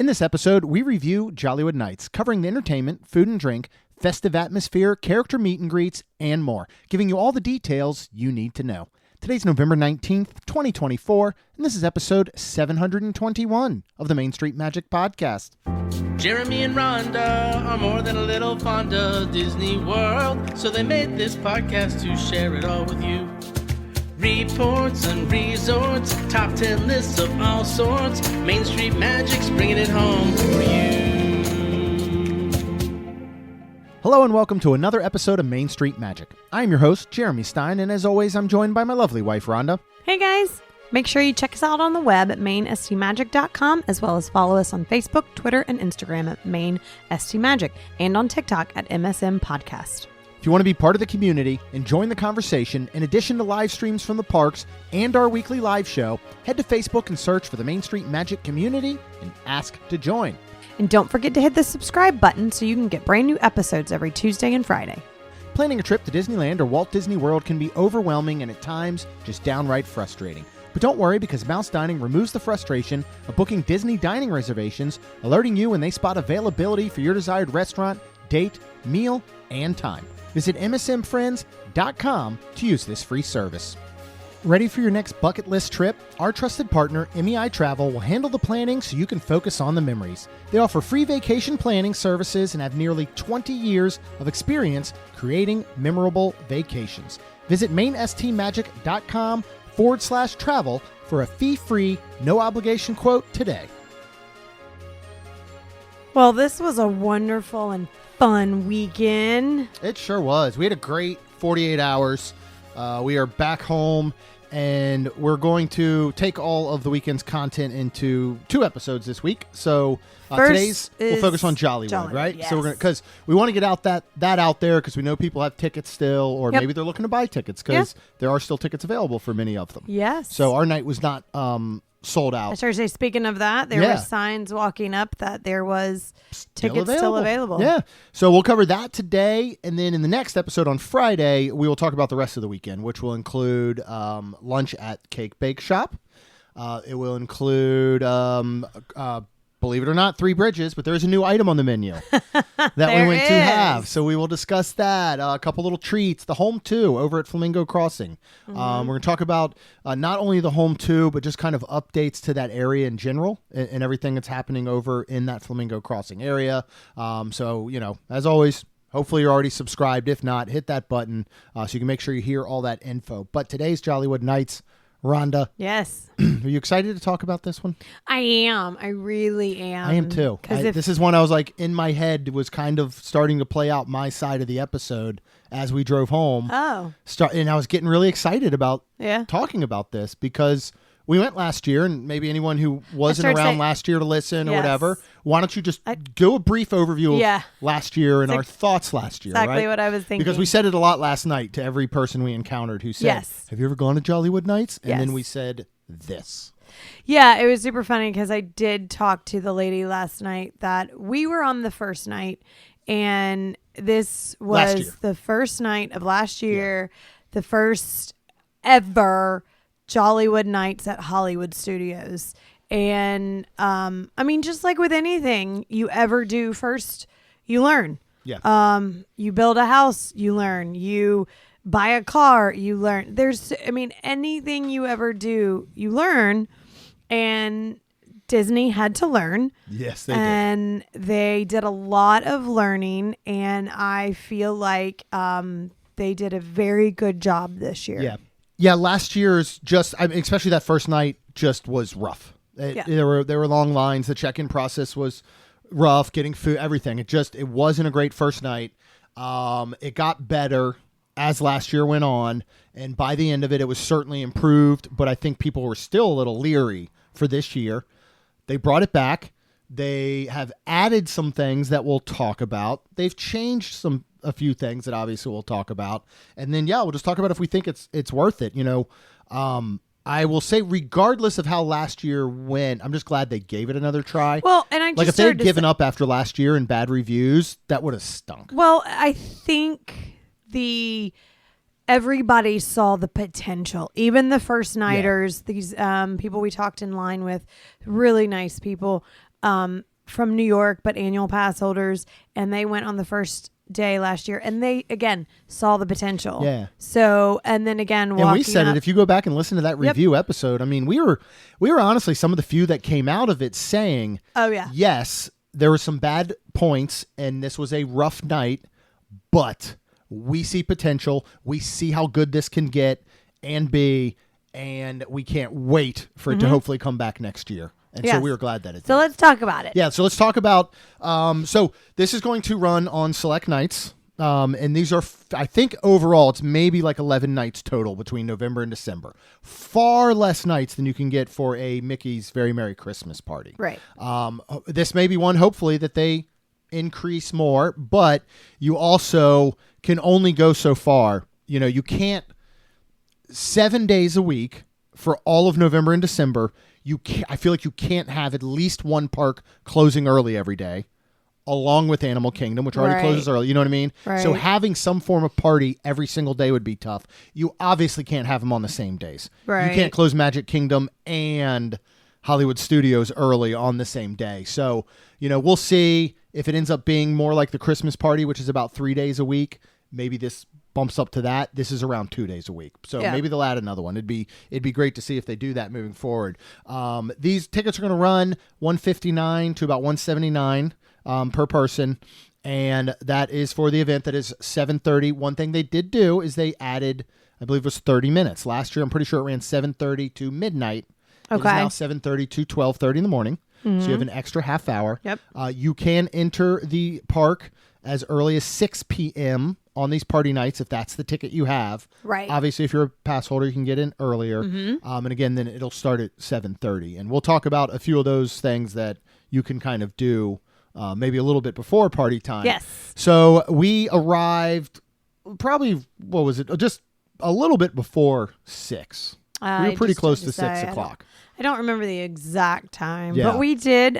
In this episode, we review Jollywood Nights, covering the entertainment, food and drink, festive atmosphere, character meet and greets, and more, giving you all the details you need to know. Today's November 19th, 2024, and this is episode 721 of the Main Street Magic Podcast. Jeremy and Rhonda are more than a little fond of Disney World, so they made this podcast to share it all with you. Reports and resorts, top 10 lists of all sorts, Main Street Magic's bringing it home for you. Hello and welcome to another episode of Main Street Magic. I am your host, Jeremy Stein, and as always, I'm joined by my lovely wife, Rhonda. Hey guys! Make sure you check us out on the web at mainstmagic.com, as well as follow us on Facebook, Twitter, and Instagram at mainstmagic, and on TikTok at MSM Podcast. If you want to be part of the community and join the conversation, in addition to live streams from the parks and our weekly live show, head to Facebook and search for the Main Street Magic community and ask to join. And don't forget to hit the subscribe button so you can get brand new episodes every Tuesday and Friday. Planning a trip to Disneyland or Walt Disney World can be overwhelming and at times just downright frustrating. But don't worry, because Mouse Dining removes the frustration of booking Disney dining reservations, alerting you when they spot availability for your desired restaurant, date, meal, and time. Visit msmfriends.com to use this free service. Ready for your next bucket list trip? Our trusted partner, MEI-Travel, will handle the planning so you can focus on the memories. They offer free vacation planning services and have nearly 20 years of experience creating memorable vacations. Visit mainstmagic.com/travel for a fee-free, no-obligation quote today. Well, this was a wonderful and fun weekend. It sure was. We had a great 48 hours. We are back home, and we're going to take all of the weekend's content into 2 episodes this week. So today's we'll focus on Jollywood, right? Yes. So we're because we want to get out that out there because we know people have tickets still, or Yep. maybe they're looking to buy tickets because there are still tickets available for many of them. Yes. So our night was not sold out. I started to say, speaking of that, there were signs walking up that there was tickets still available. Yeah. So we'll cover that today. And then in the next episode on Friday, we will talk about the rest of the weekend, which will include lunch at Cake Bake Shop. It will include, believe it or not, 3 bridges, but there is a new item on the menu that we went to have. So we will discuss that. A couple little treats. The Home 2 over at Flamingo Crossing. We're going to talk about not only the Home 2, but just kind of updates to that area in general and everything that's happening over in that Flamingo Crossing area. So, you know, as always, hopefully you're already subscribed. If not, hit that button so you can make sure you hear all that info. But today's Jollywood Nights, Rhonda. Yes. Are you excited to talk about this one? I am. I really am. I am too. This is one I was like, in my head was kind of starting to play out my side of the episode as we drove home. Oh. And I was getting really excited about talking about this because we went last year, and maybe anyone who wasn't around last year to listen or whatever, why don't you just do a brief overview of last year and our thoughts last year, exactly right? what I was thinking. Because we said it a lot last night to every person we encountered who said, have you ever gone to Jollywood Nights? And then we said this. Yeah, it was super funny because I did talk to the lady last night that we were on the first night, and this was the first night of last year, the first ever Jollywood Nights at Hollywood Studios. And I mean, just like with anything you ever do, first you learn. You build a house, you learn. You buy a car, you learn. Anything you ever do, you learn. And Disney had to learn. Yes, they did. And they did a lot of learning, and I feel like they did a very good job this year. Yeah, last year's especially that first night just was rough. There were long lines. The check-in process was rough, getting food, everything. It wasn't a great first night. It got better as last year went on, and by the end of it, it was certainly improved, but I think people were still a little leery for this year. They brought it back. They have added some things that we'll talk about. They've changed a few things that obviously we'll talk about. And then, we'll just talk about if we think it's worth it. You know, I will say, regardless of how last year went, I'm just glad they gave it another try. Well, and I just if they had given up after last year and bad reviews, that would have stunk. Well, I think everybody saw the potential. Even the first nighters, these people we talked in line with, really nice people. from New York, but annual pass holders, and they went on the first day last year, and they again saw the potential. Yeah. So, and then again, and we said it. If you go back and listen to that review episode, I mean, we were honestly some of the few that came out of it saying, "Oh yeah, yes, there were some bad points, and this was a rough night, but we see potential. We see how good this can get and be, and we can't wait for it to hopefully come back next year." And so we were glad that it did. So let's talk about it. Yeah, so let's talk about, so this is going to run on select nights, and these are, I think overall, it's maybe like 11 nights total between November and December. Far less nights than you can get for a Mickey's Very Merry Christmas Party. Right. This may be one, hopefully, that they increase more, but you also can only go so far. You know, you can't, 7 days a week for all of November and December, I feel like you can't have at least one park closing early every day, along with Animal Kingdom, which already closes early. You know what I mean? Right. So having some form of party every single day would be tough. You obviously can't have them on the same days. Right. You can't close Magic Kingdom and Hollywood Studios early on the same day. So, you know, we'll see if it ends up being more like the Christmas party, which is about 3 days a week. Maybe this bumps up to that. This is around 2 days a week. So maybe they'll add another one. It'd be great to see if they do that moving forward. These tickets are going to run $159 to about $179 per person. And that is for the event that is 7:30. One thing they did do is they added, I believe it was 30 minutes. Last year, I'm pretty sure it ran 7:30 to midnight. Okay. It is now 7:30 to 12:30 in the morning. So you have an extra half hour. Yep. You can enter the park as early as 6 p.m. on these party nights if that's the ticket you have. Right. Obviously, if you're a pass holder, you can get in earlier. And again, then it'll start at 7:30. And we'll talk about a few of those things that you can kind of do maybe a little bit before party time. Yes. So we arrived probably, what was it? Just a little bit before 6. We were pretty close to 6 o'clock. I don't remember the exact time, Yeah. but we did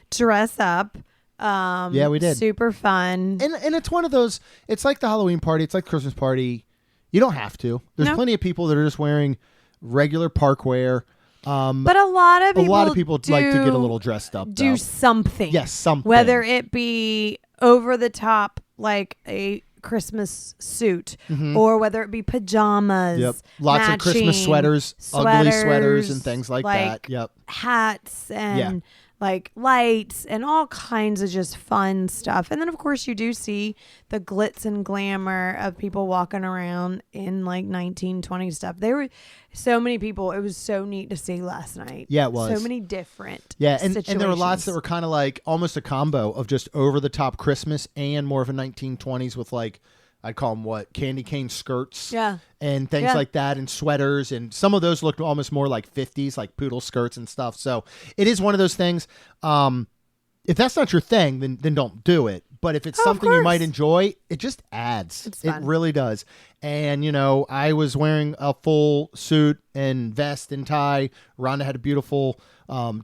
dress up. Yeah, we did. Super fun. And it's one of those, it's like the Halloween party. It's like the Christmas party. You don't have to. There's plenty of people that are just wearing regular park wear. But a lot of people like to get a little dressed up. Do though. something. Yes, something. Whether it be over the top, like a Christmas suit, or whether it be pajamas. Yep. Lots of Christmas sweaters, ugly sweaters, and things like that. Yep. Hats and like lights and all kinds of just fun stuff. And then of course you do see the glitz and glamour of people walking around in like 1920 stuff. There were so many people. It was so neat to see last night. Yeah, it was. So many different and there were lots that were kind of like almost a combo of just over the top Christmas and more of a 1920s with like, I'd call them candy cane skirts and things like that, and sweaters. And some of those looked almost more like 50s, like poodle skirts and stuff. So it is one of those things. If that's not your thing, then don't do it. But if it's something you might enjoy, it just adds. It really does. And, you know, I was wearing a full suit and vest and tie. Rhonda had a beautiful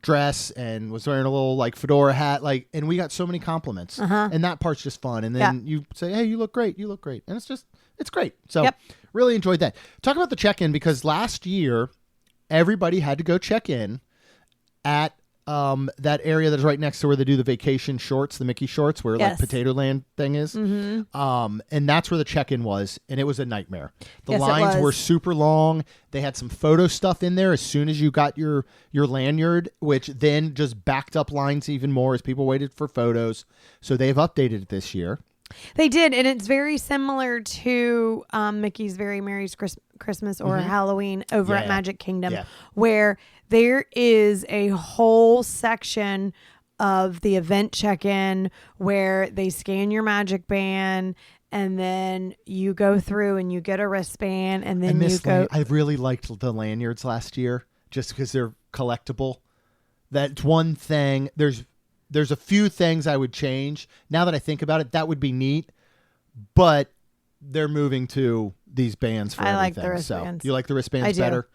dress and was wearing a little like fedora hat. And we got so many compliments. And that part's just fun. And then you say, hey, you look great. You look great. And it's great. So really enjoyed that. Talk about the check-in, because last year, everybody had to go check in at that area that's right next to where they do the vacation shorts, the Mickey shorts, where like Potato Land thing is. And that's where the check-in was, and it was a nightmare. The lines were super long. They had some photo stuff in there as soon as you got your lanyard, which then just backed up lines even more as people waited for photos. So they've updated it this year. They did, and it's very similar to Mickey's Very Merry Christmas or Halloween over at Magic Kingdom, where there is a whole section of the event check-in where they scan your magic band, and then you go through and you get a wristband, and then you go. I really liked the lanyards last year just because they're collectible. That's one thing. There's a few things I would change. Now that I think about it, that would be neat. But they're moving to these bands for everything. I like the wristbands. So you like the wristbands I do. better?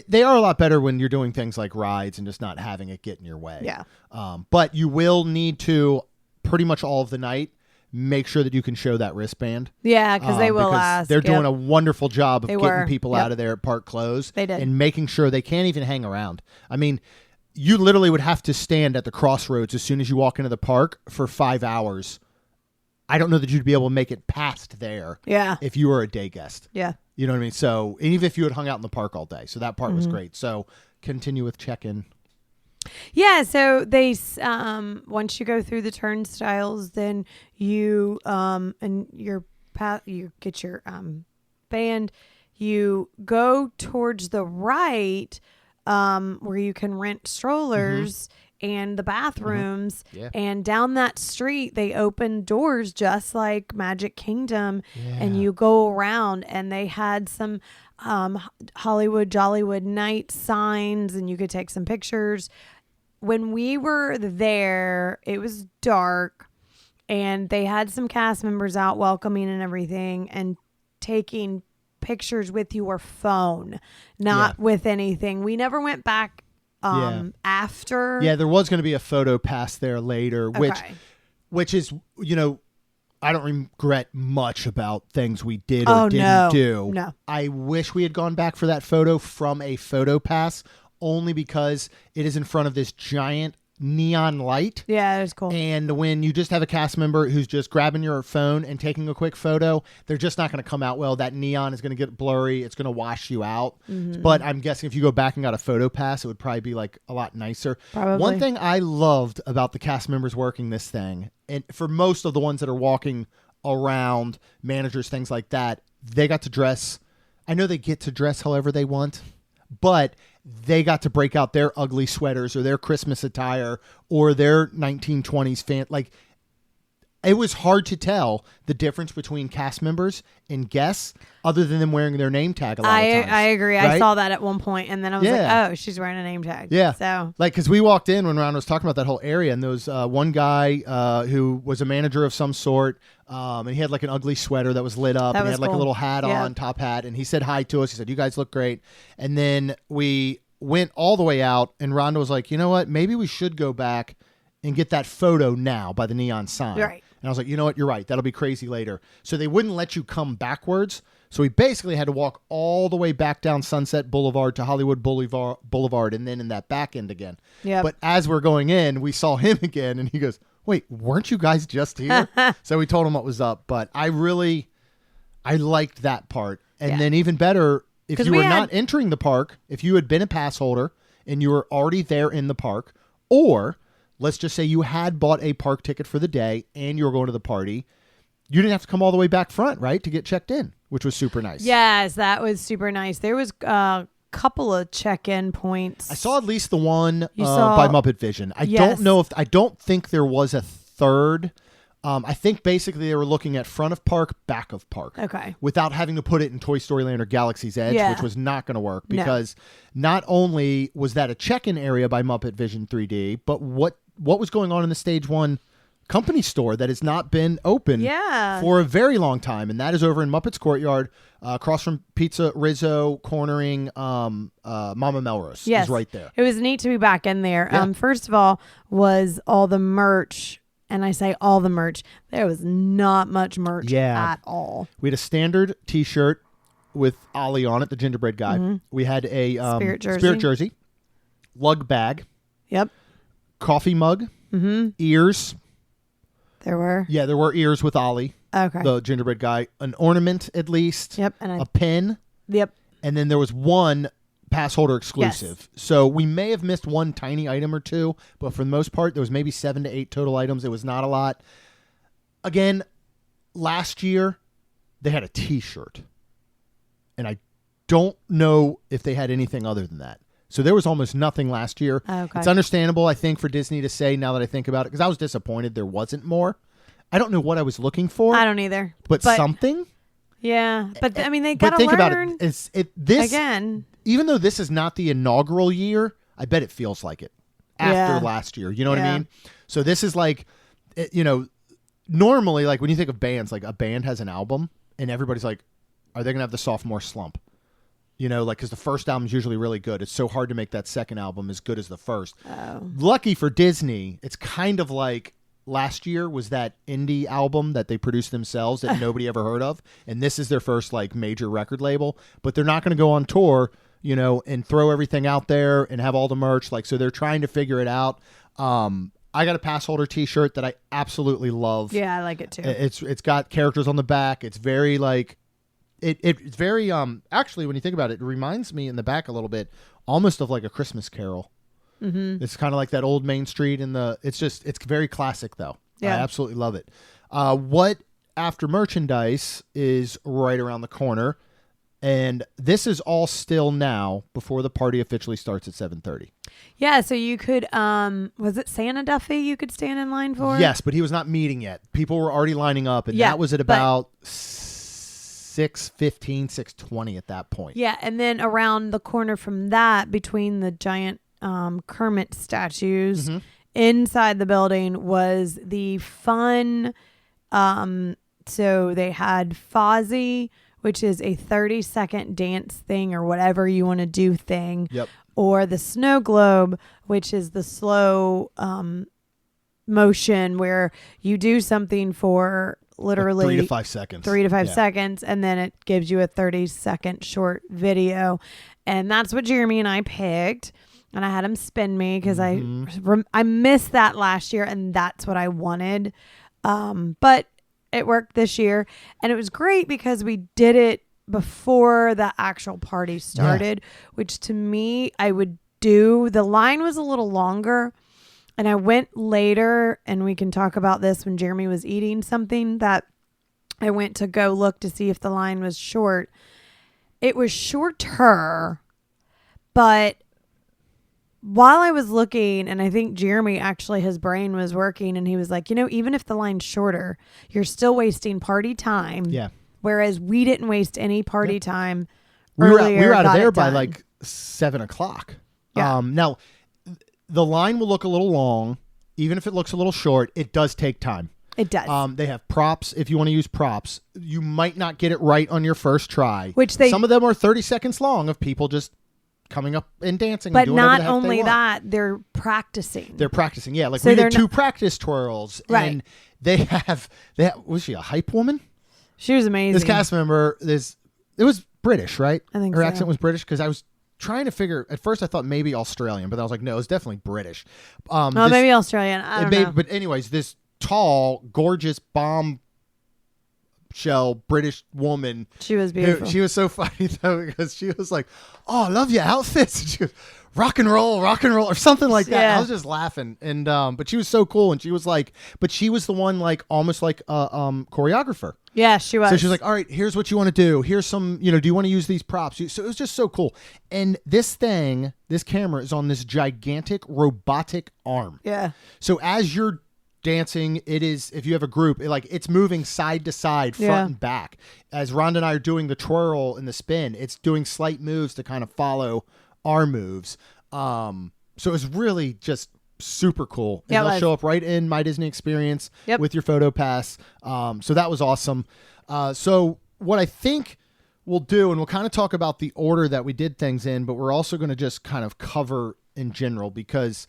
They are a lot better when you're doing things like rides and just not having it get in your way. Yeah. But you will need to, pretty much all of the night, make sure that you can show that wristband. Yeah, because they will ask. They're doing a wonderful job of getting people Yep. out of there at park close. They did. And making sure they can't even hang around. I mean, you literally would have to stand at the crossroads as soon as you walk into the park for 5 hours. I don't know that you'd be able to make it past there. Yeah. If you were a day guest. Yeah. You know what I mean? So even if you had hung out in the park all day. So that part was great. So continue with check-in. Yeah, so they once you go through the turnstiles, then you and you get your band. You go towards the right, where you can rent strollers and the bathrooms. Yeah. And down that street, they open doors just like Magic Kingdom, and you go around. And they had some Hollywood Jollywood Nights signs, and you could take some pictures. When we were there, it was dark, and they had some cast members out welcoming and everything, and taking pictures with your phone, not with anything. We never went back after. Yeah, there was going to be a photo pass there later, which is, you know, I don't regret much about things we did or didn't do. No. I wish we had gone back for that photo from a photo pass, only because it is in front of this giant neon light. Yeah, it was cool. And when you just have a cast member who's just grabbing your phone and taking a quick photo, they're just not going to come out well. That neon is going to get blurry. It's going to wash you out. But I'm guessing if you go back and got a photo pass, it would probably be like a lot nicer. Probably. One thing I loved about the cast members working this thing, and for most of the ones that are walking around, managers, things like that, they got to dress. I know they get to dress however they want, but they got to break out their ugly sweaters or their Christmas attire or their 1920s fan. Like, it was hard to tell the difference between cast members and guests other than them wearing their name tag a lot of times. I agree. Right? I saw that at one point, and then I was like, oh, she's wearing a name tag. Yeah. So, like, because we walked in when Ron was talking about that whole area, and there was one guy who was a manager of some sort, and he had like an ugly sweater that was lit up, and he had like a little hat on, top hat, and he said hi to us. He said, "You guys look great." And then we went all the way out, and Rhonda was like, "You know what? Maybe we should go back and get that photo now by the neon sign." Right. And I was like, "You know what? You're right. That'll be crazy later." So they wouldn't let you come backwards. So we basically had to walk all the way back down Sunset Boulevard to Hollywood Boulevard, and then in that back end again. Yeah. But as we're going in, we saw him again, and he goes, "Wait, weren't you guys just here?" So we told him what was up. But I liked that part. And then even better, if you were not entering the park, if you had been a pass holder and you were already there in the park, or let's just say you had bought a park ticket for the day and you were going to the party, you didn't have to come all the way back front, right, to get checked in, which was super nice. Yes, that was super nice. There was a couple of check-in points. I saw at least the one by Muppet Vision. I don't think there was a third. I think basically they were looking at front of park, back of park. Okay. Without having to put it in Toy Story Land or Galaxy's Edge, which was not going to work because not only was that a check-in area by Muppet Vision 3D, but what was going on in the Stage 1 company store that has not been open for a very long time, and that is over in Muppet's Courtyard, across from Pizza Rizzo, cornering Mama Melrose. Yes. Is right there. It was neat to be back in there. Yeah. First of all, was all the merch. And I say all the merch. There was not much merch at all. We had a standard T-shirt with Ollie on it, the gingerbread guy. We had a Spirit jersey, lug bag. Yep. Coffee mug. Ears. There were. Yeah, there were ears with Ollie, the gingerbread guy. An ornament at least. Yep. And a pin. Yep. And then there was one pass holder exclusive. Yes. So we may have missed one tiny item or two, but for the most part, there was maybe 7 to 8 total items. It was not a lot. Again, last year, they had a T-shirt. And I don't know if they had anything other than that. So there was almost nothing last year. Okay. It's understandable, I think, for Disney to say, now that I think about it, because I was disappointed there wasn't more. I don't know what I was looking for. I don't either. But something? Yeah. But, I mean, they got to learn. But think about it. This, again. Even though this is not the inaugural year, I bet it feels like it after last year. You know what I mean? So this is like, normally, like when you think of bands, like a band has an album and everybody's like, are they going to have the sophomore slump? Because the first album is usually really good. It's so hard to make that second album as good as the first. Oh. Lucky for Disney, it's kind of like last year was that indie album that they produced themselves that nobody ever heard of. And this is their first like major record label, but they're not going to go on tour and throw everything out there and have all the merch. Like, so they're trying to figure it out. I got a pass holder t-shirt that I absolutely love. Yeah, I like it too. It's got characters on the back. It's very like, it's very, actually, when you think about it, it reminds me in the back a little bit, almost of like a Christmas Carol. Mm-hmm. It's kind of like that old Main Street it's very classic though. Yeah. I absolutely love it. What after merchandise is right around the corner. And this is all still now before the party officially starts at 7:30. Yeah, so you could, was it Santa Duffy you could stand in line for? Yes, but he was not meeting yet. People were already lining up, and that was at about 6:15, 6:20 at that point. Yeah, and then around the corner from that, between the giant Kermit statues, inside the building was the fun, so they had Fozzie, which is a 30-second dance thing or whatever you want to do thing. Yep. Or the snow globe, which is the slow motion where you do something for literally like 3 to 5 seconds. 3 to 5 seconds, and then it gives you a 30-second short video. And that's what Jeremy and I picked. And I had him spin me because I missed that last year, and that's what I wanted. But it worked this year, and it was great because we did it before the actual party started, which to me, I would do. The line was a little longer, and I went later, and we can talk about this when Jeremy was eating something that I went to go look to see if the line was short. It was shorter, but while I was looking, and I think Jeremy actually, his brain was working, and he was like, even if the line's shorter, you're still wasting party time. Yeah. Whereas we didn't waste any party time. We were out of there by like 7 o'clock. Yeah. Now, the line will look a little long. Even if it looks a little short, it does take time. It does. They have props. If you want to use props, you might not get it right on your first try. Some of them are 30 seconds long of people just coming up and dancing. But and doing not only that, they're practicing. Yeah. Like we did 2 practice twirls. Right. And they have, was she a hype woman? She was amazing. This cast member, it was British, right? I think her so. accent was British, because I was trying to figure, at first I thought maybe Australian, but I was like, no, it's definitely British. Maybe Australian. I don't know. But anyways, this tall, gorgeous bombshell British woman. She was beautiful. She was so funny though, because she was like, "Oh, I love your outfits." And she goes, rock and roll, or something like that. Yeah. I was just laughing, and but she was so cool, and she was like, but she was the one like almost like a choreographer. Yeah, she was. So she was like, "All right, here's what you want to do. Here's some, do you want to use these props?" So it was just so cool. And this camera is on this gigantic robotic arm. Yeah. So as you're dancing, it is, if you have a group, it's moving side to side, front and back. As Rhonda and I are doing the twirl and the spin, it's doing slight moves to kind of follow our moves. So it was really just super cool. And they'll show up right in My Disney Experience with your photo pass. So that was awesome. So what I think we'll do, and we'll kind of talk about the order that we did things in, but we're also going to just kind of cover in general, because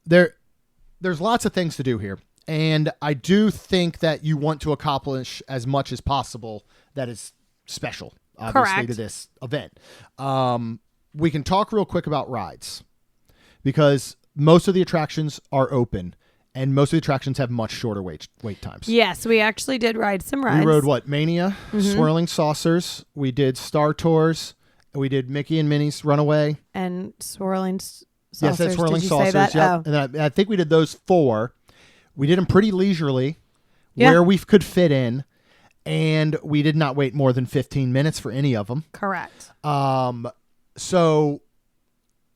there's lots of things to do here. And I do think that you want to accomplish as much as possible that is special, obviously, to this event. We can talk real quick about rides, because most of the attractions are open, and most of the attractions have much shorter wait times. Yes, we actually did ride some rides. We rode Mania, Swirling Saucers. We did Star Tours. We did Mickey and Minnie's Runaway. And Swirling Saucers. Yes, that's Swirling Did you Saucers. say that? Yep. Oh. And then I think we did those 4. We did them pretty leisurely, where we could fit in, and we did not wait more than 15 minutes for any of them. Correct. So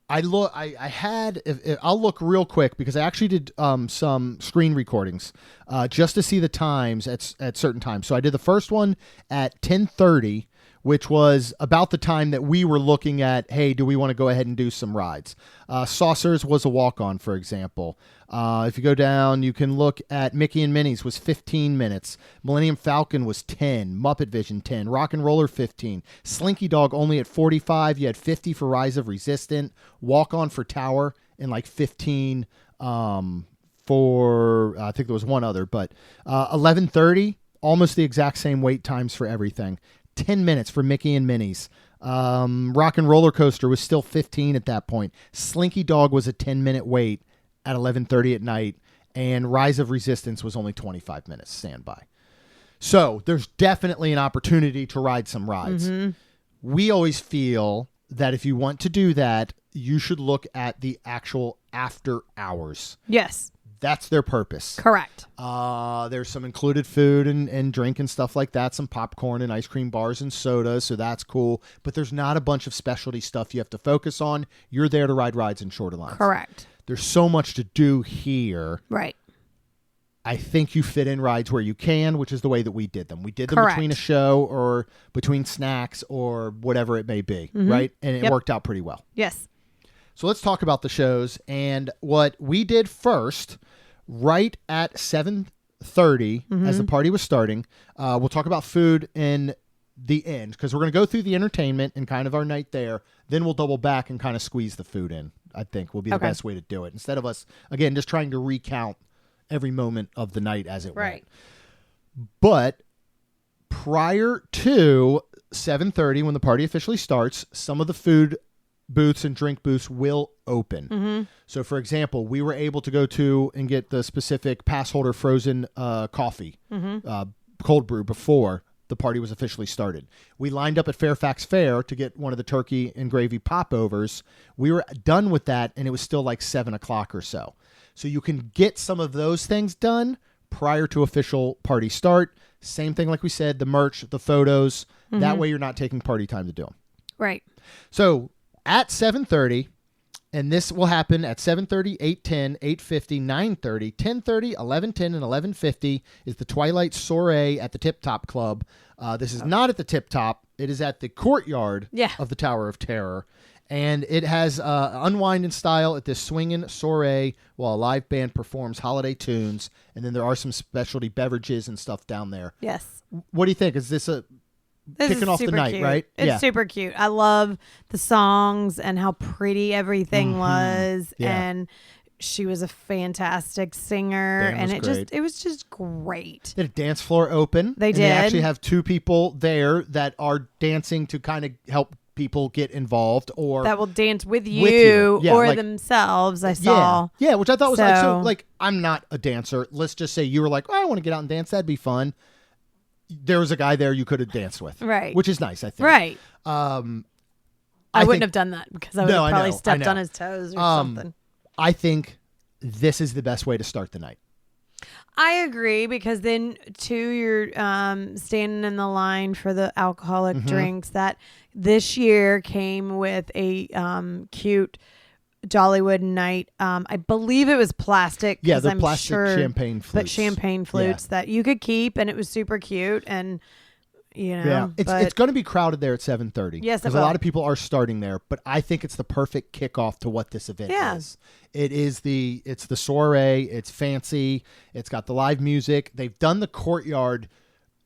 I'll look real quick, because I actually did some screen recordings just to see the times at certain times. So I did the first one at 10:30, which was about the time that we were looking at, hey, do we want to go ahead and do some rides? Saucers was a walk-on, for example. If you go down, you can look at Mickey and Minnie's was 15 minutes. Millennium Falcon was 10. Muppet Vision 10. Rock and Roller 15. Slinky Dog only at 45. You had 50 for Rise of Resistant. Walk-on for Tower and like 15 for, I think there was one other, but 11:30, almost the exact same wait times for everything. 10 minutes for Mickey and Minnie's. Rock and Roller Coaster was still 15 at that point. Slinky Dog was a 10-minute wait at 11:30 at night, and Rise of Resistance was only 25 minutes standby. So there's definitely an opportunity to ride some rides. We always feel that if you want to do that, you should look at the actual after hours. Yes. That's their purpose. Correct. There's some included food and drink and stuff like that, some popcorn and ice cream bars and sodas, so that's cool. But there's not a bunch of specialty stuff you have to focus on. You're there to ride rides and shorter lines. Correct. There's so much to do here. Right. I think you fit in rides where you can, which is the way that we did them. We did them Correct. between a show or between snacks or whatever it may be, right? And it worked out pretty well. Yes. So let's talk about the shows. And what we did first, right at 7:30 as the party was starting, we'll talk about food in the end because we're going to go through the entertainment and kind of our night there. Then we'll double back and kind of squeeze the food in, I think will be the best way to do it. Instead of us, again, just trying to recount every moment of the night as it went. But prior to 7:30, when the party officially starts, some of the food booths and drink booths will open. So, for example, we were able to go to and get the specific pass holder frozen coffee, cold brew, before the party was officially started. We lined up at Fairfax Fair to get one of the turkey and gravy popovers. We were done with that, and it was still like 7 o'clock or so. So you can get some of those things done prior to official party start. Same thing like we said, the merch, the photos. That way you're not taking party time to do them. Right. So at 7:30, and this will happen at 7:30, 8:10, 8:50, 9:30, 10:30, 11:10, and 11:50 is the Twilight Soiree at the Tip Top Club. This is not at the Tip Top. It is at the courtyard of the Tower of Terror. And it has unwind in style at this swinging soiree while a live band performs holiday tunes. And then there are some specialty beverages and stuff down there. Yes. What do you think? Is this kicking off the night, cute. right? It's super cute. I love the songs and how pretty everything was. Yeah. And she was a fantastic singer. Dan was and great. it was just great. They had a dance floor open. They did. They actually have two people there that are dancing to kind of help people get involved or that will dance with you, Yeah, or like, themselves. I saw. Yeah, which I thought was like I'm not a dancer. Let's just say you were like, I want to get out and dance. That'd be fun. There was a guy there you could have danced with. Right. Which is nice, I think. Right. I wouldn't think, have done that because I would have probably stepped on his toes or something. I think this is the best way to start the night. I agree because then too you're standing in the line for the alcoholic drinks that this year came with a cute Jollywood night. I believe it was plastic. Yeah, the I'm plastic sure, champagne flutes. but champagne flutes that you could keep, and it was super cute. And you know, it's going to be crowded there at 7:30. Yes, because a lot of people are starting there. But I think it's the perfect kickoff to what this event is. It's the soiree. It's fancy. It's got the live music. They've done the courtyard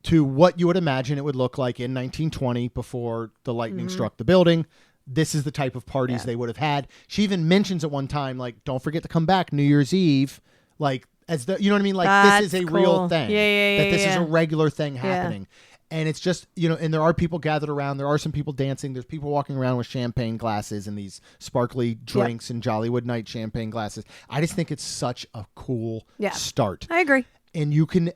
to what you would imagine it would look like in 1920 before the lightning struck the building. This is the type of parties they would have had. She even mentions at one time, like, don't forget to come back New Year's Eve. Like, as the, you know what I mean? Like, this is a real thing. That this is a regular thing happening. And it's just, you know, and there are people gathered around. There are some people dancing. There's people walking around with champagne glasses and these sparkly drinks and Jollywood Night champagne glasses. I just think it's such a cool start. I agree. And you can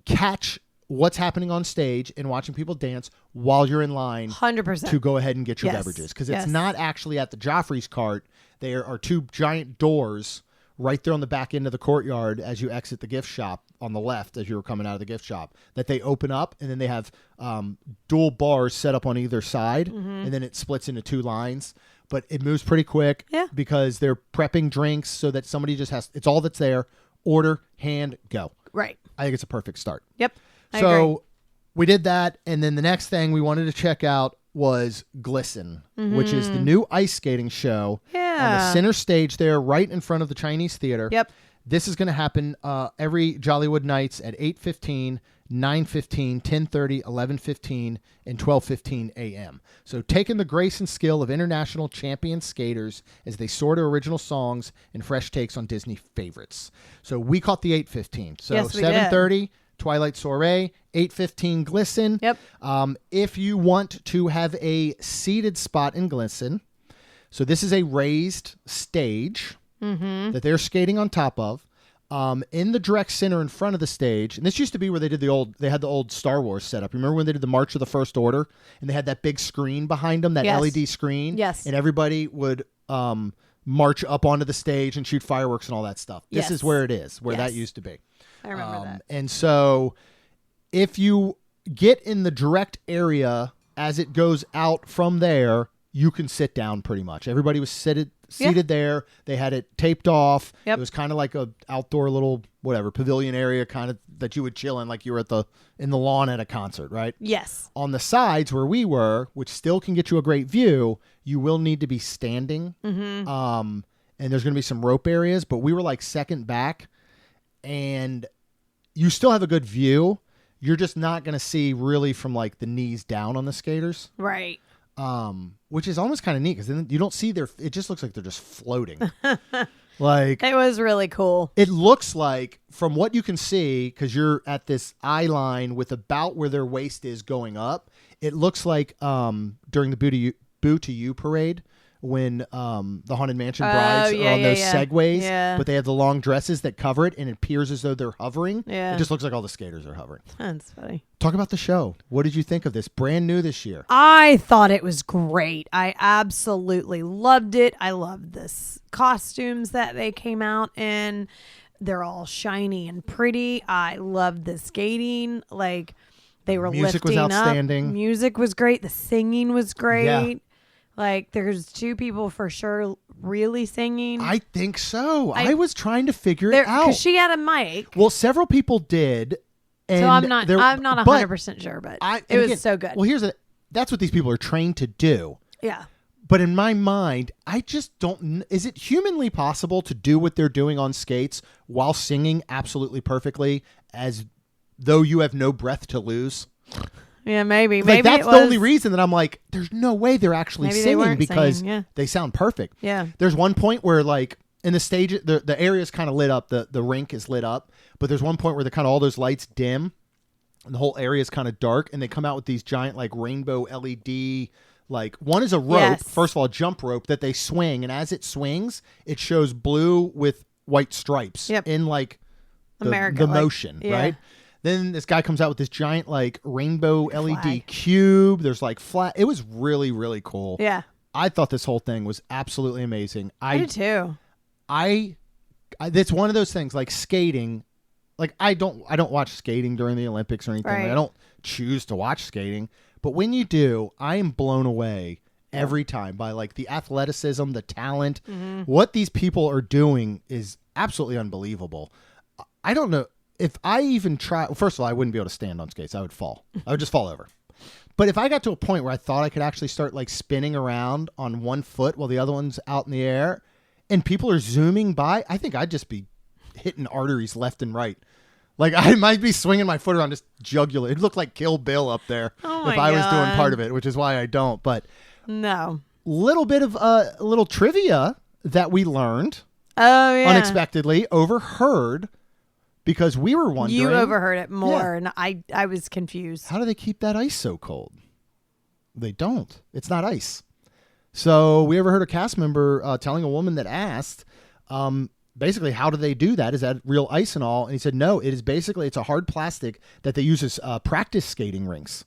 catch what's happening on stage and watching people dance while you're in line 100% to go ahead and get your beverages. Because it's not actually at the Joffrey's cart. There are two giant doors right there on the back end of the courtyard as you exit the gift shop on the left as you were coming out of the gift shop that they open up, and then they have dual bars set up on either side, and then it splits into two lines. But it moves pretty quick because they're prepping drinks so that somebody just has, it's all that's there. Order, hand, go. Right. I think it's a perfect start. Yep. I So agree. we did that, and then the next thing we wanted to check out was Glisten, which is the new ice skating show on the center stage there right in front of the Chinese Theater. Yep. This is going to happen every Jollywood Nights at 8:15, 9:15, 10:30, 11:15, and 12:15 a.m. So taking the grace and skill of international champion skaters as they soar to original songs and fresh takes on Disney favorites. So we caught the 8:15. So Yes, we 7:30 Twilight Soiree, 8:15 Glisten. Yep. If you want to have a seated spot in Glisten, so this is a raised stage that they're skating on top of. In the direct center in front of the stage, and this used to be where they had the old Star Wars setup. Remember when they did the March of the First Order, and they had that big screen behind them, that Yes. LED screen? Yes. And everybody would march up onto the stage and shoot fireworks and all that stuff. This Yes. is where it is, where Yes. that used to be. I remember that. And so if you get in the direct area as it goes out from there, you can sit down pretty much. Everybody was seated there. They had it taped off. Yep. It was kind of like a outdoor little pavilion area kind of that you would chill in, like you were in the lawn at a concert, right? Yes. On the sides where we were, which still can get you a great view, you will need to be standing. And there's going to be some rope areas, but we were like second back, and you still have a good view. You're just not going to see really from like the knees down on the skaters. Right. Which is almost kind of neat because then you don't see it just looks like they're just floating. Like, It was really cool. it looks like from what you can see, because you're at this eye line with about where their waist is going up, it looks like during the Boo to You parade when the Haunted Mansion brides are on those segways, but they have the long dresses that cover it, and it appears as though they're hovering. Yeah. It just looks like all the skaters are hovering. That's funny. Talk about the show. What did you think of this? Brand new this year. I thought it was great. I absolutely loved it. I loved the costumes that they came out in. They're all shiny and pretty. I loved the skating. Like, they were Music was lifting outstanding. up. Music was great. The singing was great. Yeah. Like, there's two people for sure really singing. I think so. I was trying to figure it out. Because she had a mic. Well, several people did. And So I'm not 100% sure, but it was again, so good. Well, that's what these people are trained to do. Yeah. But in my mind, I just don't. Is it humanly possible to do what they're doing on skates while singing absolutely perfectly, as though you have no breath to lose? Yeah, maybe. Like, Maybe that's it the only was- reason that I'm like, there's no way they're actually Maybe they singing weren't because singing, yeah. they sound perfect. Yeah. There's one point where, like, in the stage, the area is kind of lit up. The rink is lit up, but there's one point where the kind of all those lights dim, and the whole area is kind of dark, and they come out with these giant like rainbow LED. Like, one is a rope, Yes. first of all, a jump rope that they swing, and as it swings, it shows blue with white stripes in like the America, like, motion, yeah. right? Then this guy comes out with this giant like rainbow LED Flag. cube. There's like flat. It was really, really cool. Yeah. I thought this whole thing was absolutely amazing. I did too. It's one of those things like skating. Like, I don't watch skating during the Olympics or anything. Right. Like, I don't choose to watch skating, but when you do, I am blown away every time by like the athleticism, the talent. What these people are doing is absolutely unbelievable. I don't know if I even try. First of all, I wouldn't be able to stand on skates. I would fall. I would just fall over. But if I got to a point where I thought I could actually start like spinning around on one foot while the other one's out in the air, and people are zooming by, I think I'd just be hitting arteries left and right. Like, I might be swinging my foot around just jugular. It looked like Kill Bill up there if I was doing part of it, which is why I don't. But No. little bit of a little trivia that we learned Oh, yeah. unexpectedly, overheard, because we were wondering. You overheard it more, and I was confused. How do they keep that ice so cold? They don't. It's not ice. So we overheard a cast member telling a woman that asked, basically, how do they do that? Is that real ice and all? And he said, no, it's a hard plastic that they use as practice skating rinks.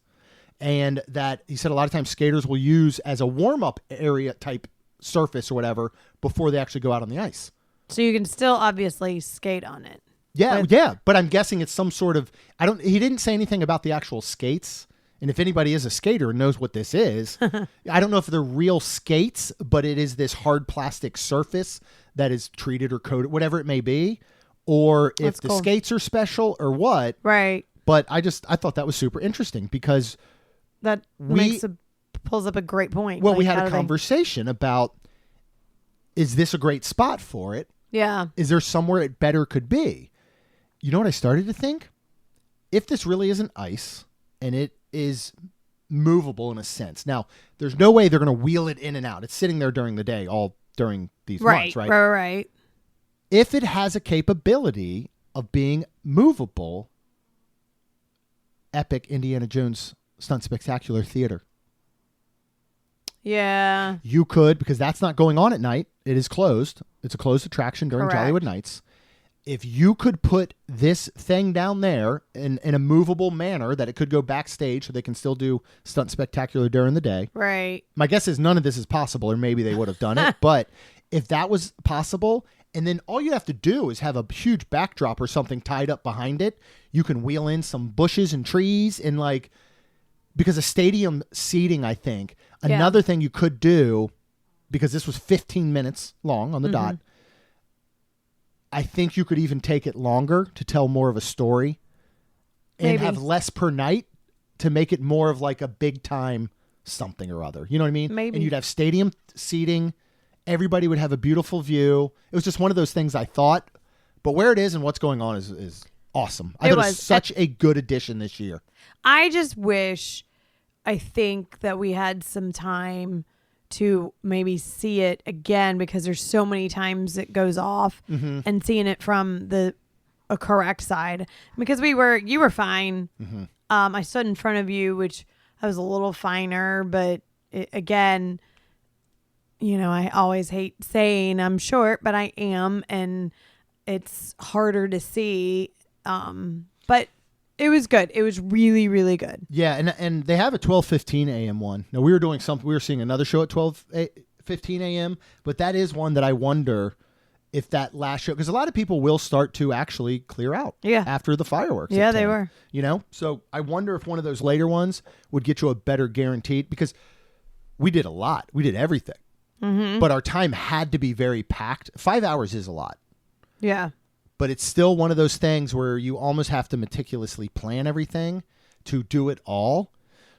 And that he said a lot of times skaters will use as a warm-up area type surface or whatever before they actually go out on the ice. So you can still obviously skate on it. Yeah, but I'm guessing it's some sort of, he didn't say anything about the actual skates. And if anybody is a skater and knows what this is, I don't know if they're real skates, but it is this hard plastic surface that is treated or coated, whatever it may be, or if the skates are special or what. Right. But I thought that was super interesting because that pulls up a great point. Well, like, we had a conversation about, is this a great spot for it? Yeah. Is there somewhere it better could be? You know what I started to think? If this really isn't ice and it is movable in a sense. Now, there's no way they're going to wheel it in and out. It's sitting there during the day, all during these months, right? Right. If it has a capability of being movable, epic Indiana Jones stunt spectacular theater. Yeah. You could, because that's not going on at night. It is closed. It's a closed attraction during Correct. Jollywood Nights. If you could put this thing down there in a movable manner that it could go backstage so they can still do stunt spectacular during the day. Right. My guess is none of this is possible, or maybe they would have done it. But if that was possible, and then all you have to do is have a huge backdrop or something tied up behind it, you can wheel in some bushes and trees and like, because of stadium seating, I think. Yeah. Another thing you could do, because this was 15 minutes long on the dot, I think you could even take it longer to tell more of a story and Maybe. have less per night to make it more of like a big time something or other. You know what I mean? Maybe. And you'd have stadium seating. Everybody would have a beautiful view. It was just one of those things I thought, but where it is and what's going on is awesome. I thought it was such a good addition this year. I just wish, I think that we had some time to maybe see it again, because there's so many times it goes off, and seeing it from a correct side, because you were fine. I stood in front of you, which I was a little finer, but again, you know, I always hate saying I'm short, but I am, and it's harder to see. But it was good. It was really, really good. Yeah, and they have a 12:15 a.m. one. Now we were doing something. We were seeing another show at 12:15 a.m. But that is one that I wonder if that last show, because a lot of people will start to actually clear out. Yeah. After the fireworks. Yeah, at they 10, were. You know, so I wonder if one of those later ones would get you a better guaranteed, because we did a lot. We did everything, but our time had to be very packed. 5 hours is a lot. Yeah. But it's still one of those things where you almost have to meticulously plan everything to do it all.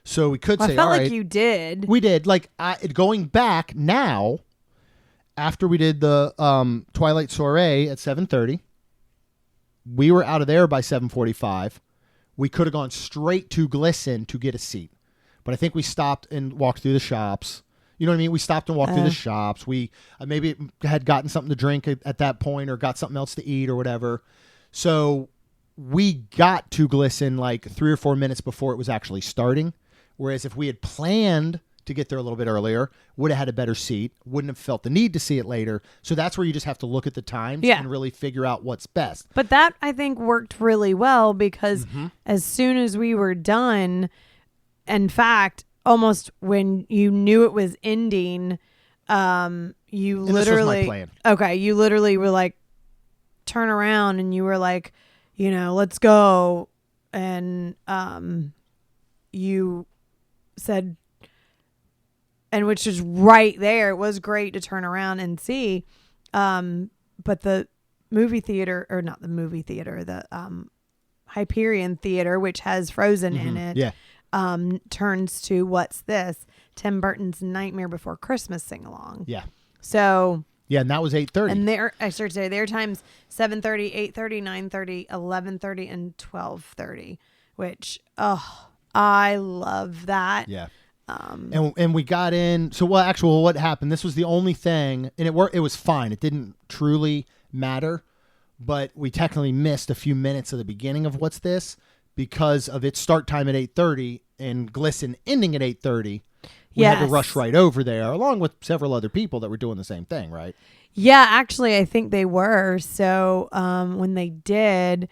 So we could say, I felt all like right, you did. we did. Like going back now, after we did the Twilight Soiree at 7:30, we were out of there by 7:45. We could have gone straight to Glisten to get a seat, but I think we stopped and walked through the shops. You know what I mean? We stopped and walked through the shops. We maybe had gotten something to drink at that point, or got something else to eat or whatever. So we got to Glisten like 3 or 4 minutes before it was actually starting. Whereas if we had planned to get there a little bit earlier, would have had a better seat, wouldn't have felt the need to see it later. So that's where you just have to look at the times and really figure out what's best. But that, I think, worked really well, because as soon as we were done, in fact, almost when you knew it was ending, you And literally, this was my plan. Okay, you literally were like, turn around, and you were like, you know, let's go. And you said, and which is right there. It was great to turn around and see. But the movie theater, or not the movie theater, the Hyperion Theater, which has Frozen in it. Yeah. Turns to What's This? Tim Burton's Nightmare Before Christmas sing-along. Yeah. So... Yeah, and that was 8:30. And I started to say their times 7:30, 8:30, 9:30, 11:30, and 12:30, which, I love that. Yeah. And we got in. So what happened? This was the only thing, and it was fine. It didn't truly matter, but we technically missed a few minutes of the beginning of What's This because of its start time at 8:30 and Glisten ending at 8:30. We had to rush right over there, along with several other people that were doing the same thing, right? Yeah, actually, I think they were. So when they did,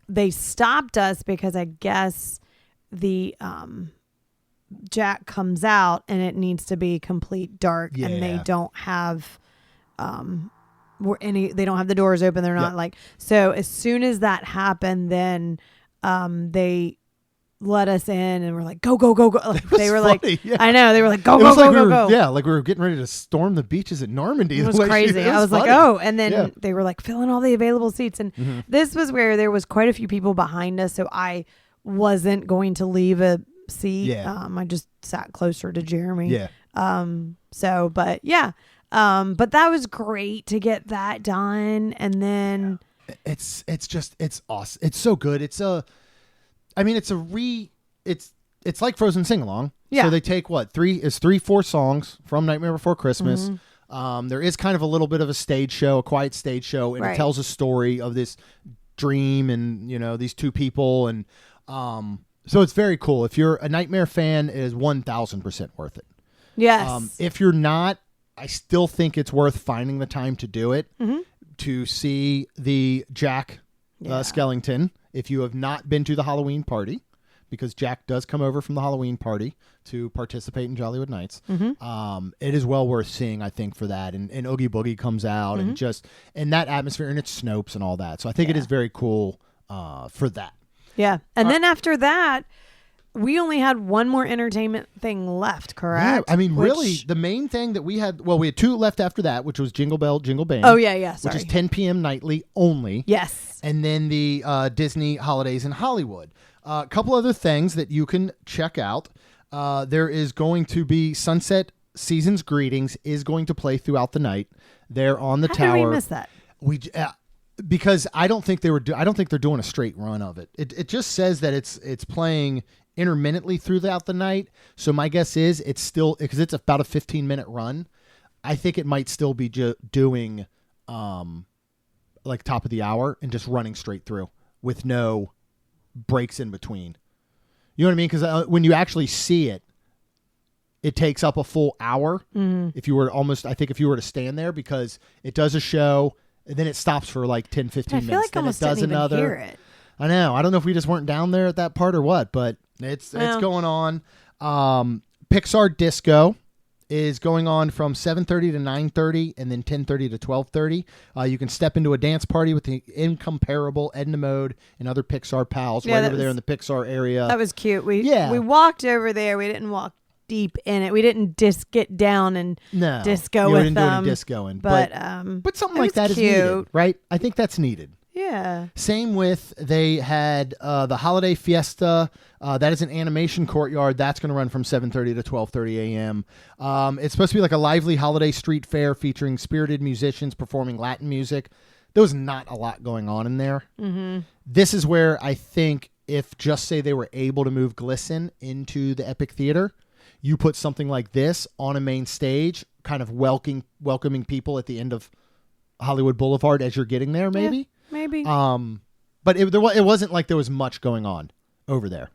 they stopped us because I guess the Jack comes out and it needs to be complete dark, and they don't have they don't have the doors open. They're not like, so as soon as that happened, then they let us in and we're like, go. Like, they were funny, like, I know, they were like, go. Yeah, like we were getting ready to storm the beaches at Normandy. It was crazy. I was like, oh, and then they were like, fill in all the available seats. And this was where there was quite a few people behind us. So I wasn't going to leave a seat. Yeah. I just sat closer to Jeremy. Yeah. But that was great to get that done. And then it's awesome. It's so good. It's like Frozen sing along. Yeah. So they take 4 songs from Nightmare Before Christmas. There is kind of a little bit of a stage show, a quiet stage show, and it tells a story of this dream and, you know, these two people. And so it's very cool. If you're a Nightmare fan, it is 1,000% worth it. Yes. If you're not, I still think it's worth finding the time to do it, to see the Jack Skellington. If you have not been to the Halloween party, because Jack does come over from the Halloween party to participate in Jollywood Nights. It is well worth seeing, I think, for that. And Oogie Boogie comes out and just in that atmosphere, and it's Snopes and all that. So I think it is very cool for that. Yeah. And then after that, we only had one more entertainment thing left, correct? Yeah, I mean, really, the main thing that we had, we had two left after that, which was Jingle Bell, Jingle Band. Oh, yeah, sorry. Which is 10 p.m. nightly only. Yes. And then the Disney Holidays in Hollywood. A couple other things that you can check out. There is going to be Sunset Seasons Greetings is going to play throughout the night. They're on the tower. How did we miss that? Because I don't think they're doing a straight run of it. It just says that it's playing intermittently throughout the night. So my guess is it's still, because it's about a 15-minute run. I think it might still be doing like top of the hour and just running straight through with no breaks in between. You know what I mean? Because when you actually see it, it takes up a full hour. If you were if you were to stand there, because it does a show and then it stops for like 10, 15 minutes. I feel like then almost it does didn't another. even hear it. I know. I don't know if we just weren't down there at that part or what, but it's going on. Pixar Disco is going on from 7:30 to 9:30 and then 10:30 to 12:30. You can step into a dance party with the incomparable Edna Mode and other Pixar pals right over there in the Pixar area. That was cute. We walked over there. We didn't walk deep in it. We didn't get down and disco with them. We didn't do any discoing. But something like that is needed, right? I think that's needed. Yeah. Same with, they had the Holiday Fiesta. That is an animation courtyard. That's going to run from 7:30 to 12:30 a.m. It's supposed to be like a lively holiday street fair featuring spirited musicians performing Latin music. There was not a lot going on in there. This is where I think if just say they were able to move Glisten into the Epic Theater, you put something like this on a main stage, kind of welcoming people at the end of Hollywood Boulevard as you're getting there, maybe. Yeah. Maybe. But it wasn't like there was much going on over there.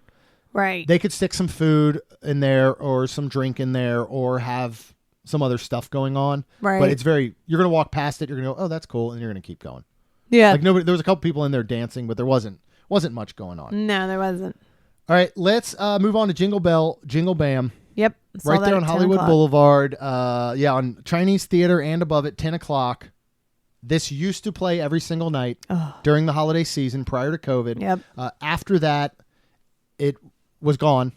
Right. They could stick some food in there or some drink in there or have some other stuff going on. Right. But it's you're going to walk past it. You're going to go, oh, that's cool. And you're going to keep going. Yeah. Like there was a couple people in there dancing, but there wasn't much going on. No, there wasn't. All right. Let's move on to Jingle Bell, Jingle Bam. Yep. Right there on Hollywood Boulevard. On Chinese Theater and above at 10 o'clock. This used to play every single night during the holiday season prior to COVID. Yep. After that, it was gone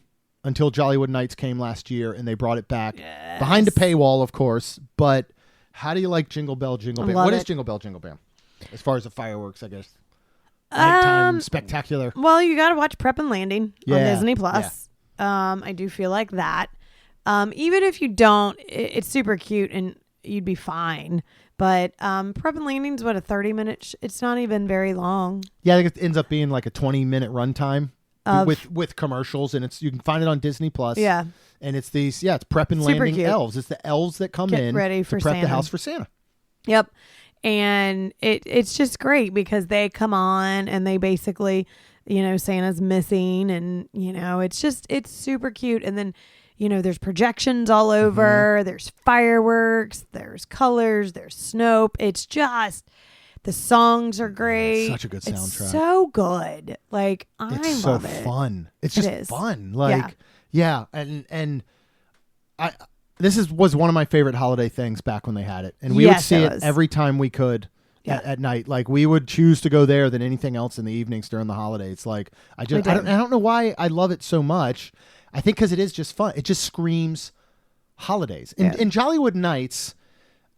until Jollywood Nights came last year, and they brought it back behind a paywall, of course. But how do you like Jingle Bell, Jingle Bam? What is Jingle Bell, Jingle Bam? As far as the fireworks, I guess. Nighttime spectacular. Well, you got to watch Prep and Landing on Disney Plus. Yeah. I do feel like that. Even if you don't, it's super cute and you'd be fine. But Prep and Landing's a 30-minute. It's not even very long. Yeah, I think it ends up being like a 20-minute runtime with commercials, and you can find it on Disney Plus. Yeah, and it's it's Prep and Landing cute. elves. It's the elves that come in ready for to prep Santa. the house for Santa. Yep, and it's just great because they come on and they basically, Santa's missing, and it's super cute, and then. There's projections all over. There's fireworks. There's colors. There's Snope. It's just the songs are great. Such a good soundtrack. It's so good. Like I love it. It's so fun. It's just fun. Like and this was one of my favorite holiday things back when they had it, and we would see it every time we could. At night, like we would choose to go there than anything else in the evenings during the holidays. Like I don't know why I love it so much. I think because it is just fun. It just screams holidays. In Jollywood Nights,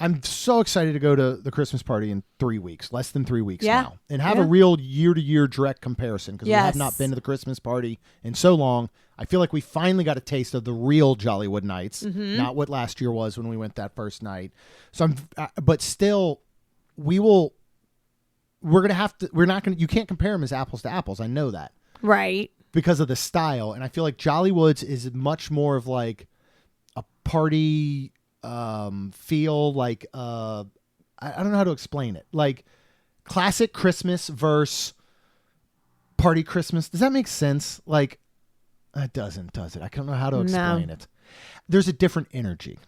I'm so excited to go to the Christmas party in 3 weeks, less than 3 weeks now, and have a real year-to-year direct comparison because we have not been to the Christmas party in so long. I feel like we finally got a taste of the real Jollywood Nights, not what last year was when we went that first night. So but still, you can't compare them as apples to apples. I know that. Right. Because of the style. And I feel like Jollywood's is much more of like a party feel, like I don't know how to explain it. Like classic Christmas versus party Christmas. Does that make sense? Like, it doesn't, does it? I don't know how to explain it. There's a different energy.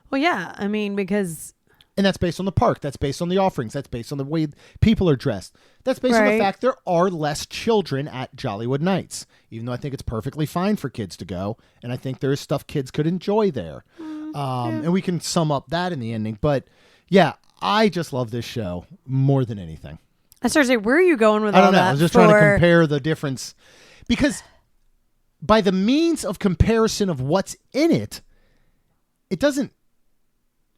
Well, yeah. I mean, because... And that's based on the park. That's based on the offerings. That's based on the way people are dressed. That's based on the fact there are less children at Jollywood Nights, even though I think it's perfectly fine for kids to go. And I think there is stuff kids could enjoy there. And we can sum up that in the ending. But yeah, I just love this show more than anything. I started to say, where are you going with all that? I don't know. I was just trying to compare the difference. Because by the means of comparison of what's in it, it doesn't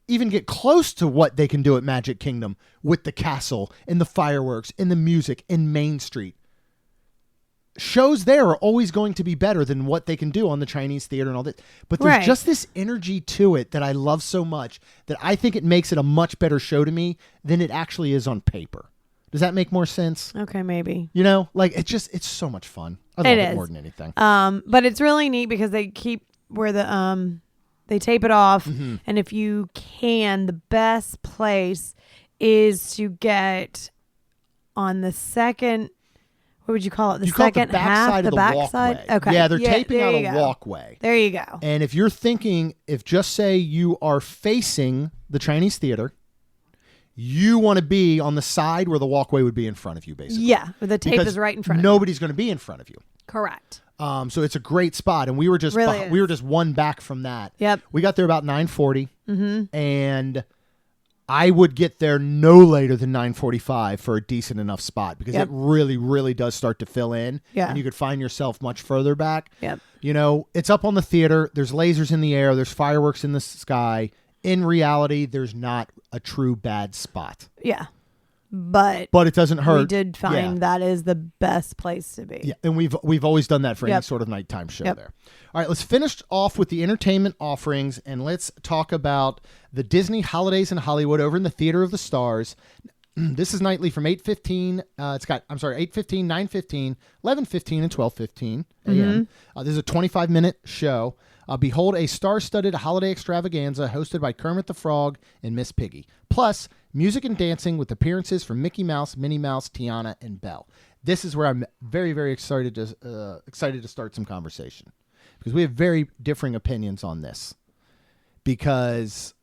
even get close to what they can do at Magic Kingdom with the castle and the fireworks and the music and Main Street. Shows there are always going to be better than what they can do on the Chinese theater and all that. But there's just this energy to it that I love so much that I think it makes it a much better show to me than it actually is on paper. Does that make more sense? Okay, maybe. You know, like it's so much fun. I love it more than anything. But it's really neat because they keep where the they tape it off, and if you can, the best place is to get on the second. What would you call it? The second half, the backside. Okay, yeah, they're taping out a walkway. There you go. And if you're thinking, if just say you are facing the Chinese theater, you want to be on the side where the walkway would be in front of you, basically. Yeah, the tape is right in front of you. Nobody's going to be in front of you. Correct. So it's a great spot, and we were just one back from that. Yep. We got there about 9:40, and I would get there no later than 9:45 for a decent enough spot because it really, really does start to fill in. Yeah. And you could find yourself much further back. Yep. You know, it's up on the theater. There's lasers in the air. There's fireworks in the sky. In reality, there's not a true bad spot. Yeah. But it doesn't hurt. We did find that is the best place to be. Yeah, and we've always done that for any sort of nighttime show there. All right, let's finish off with the entertainment offerings, and let's talk about the Disney Holidays in Hollywood over in the Theater of the Stars. This is nightly from 8:15. 8:15, 9:15, 11:15, and 12:15 a.m. This is a 25-minute show. Behold a star-studded holiday extravaganza hosted by Kermit the Frog and Miss Piggy. Plus, music and dancing with appearances from Mickey Mouse, Minnie Mouse, Tiana, and Belle. This is where I'm very, very excited to start some conversation. Because we have very differing opinions on this. Because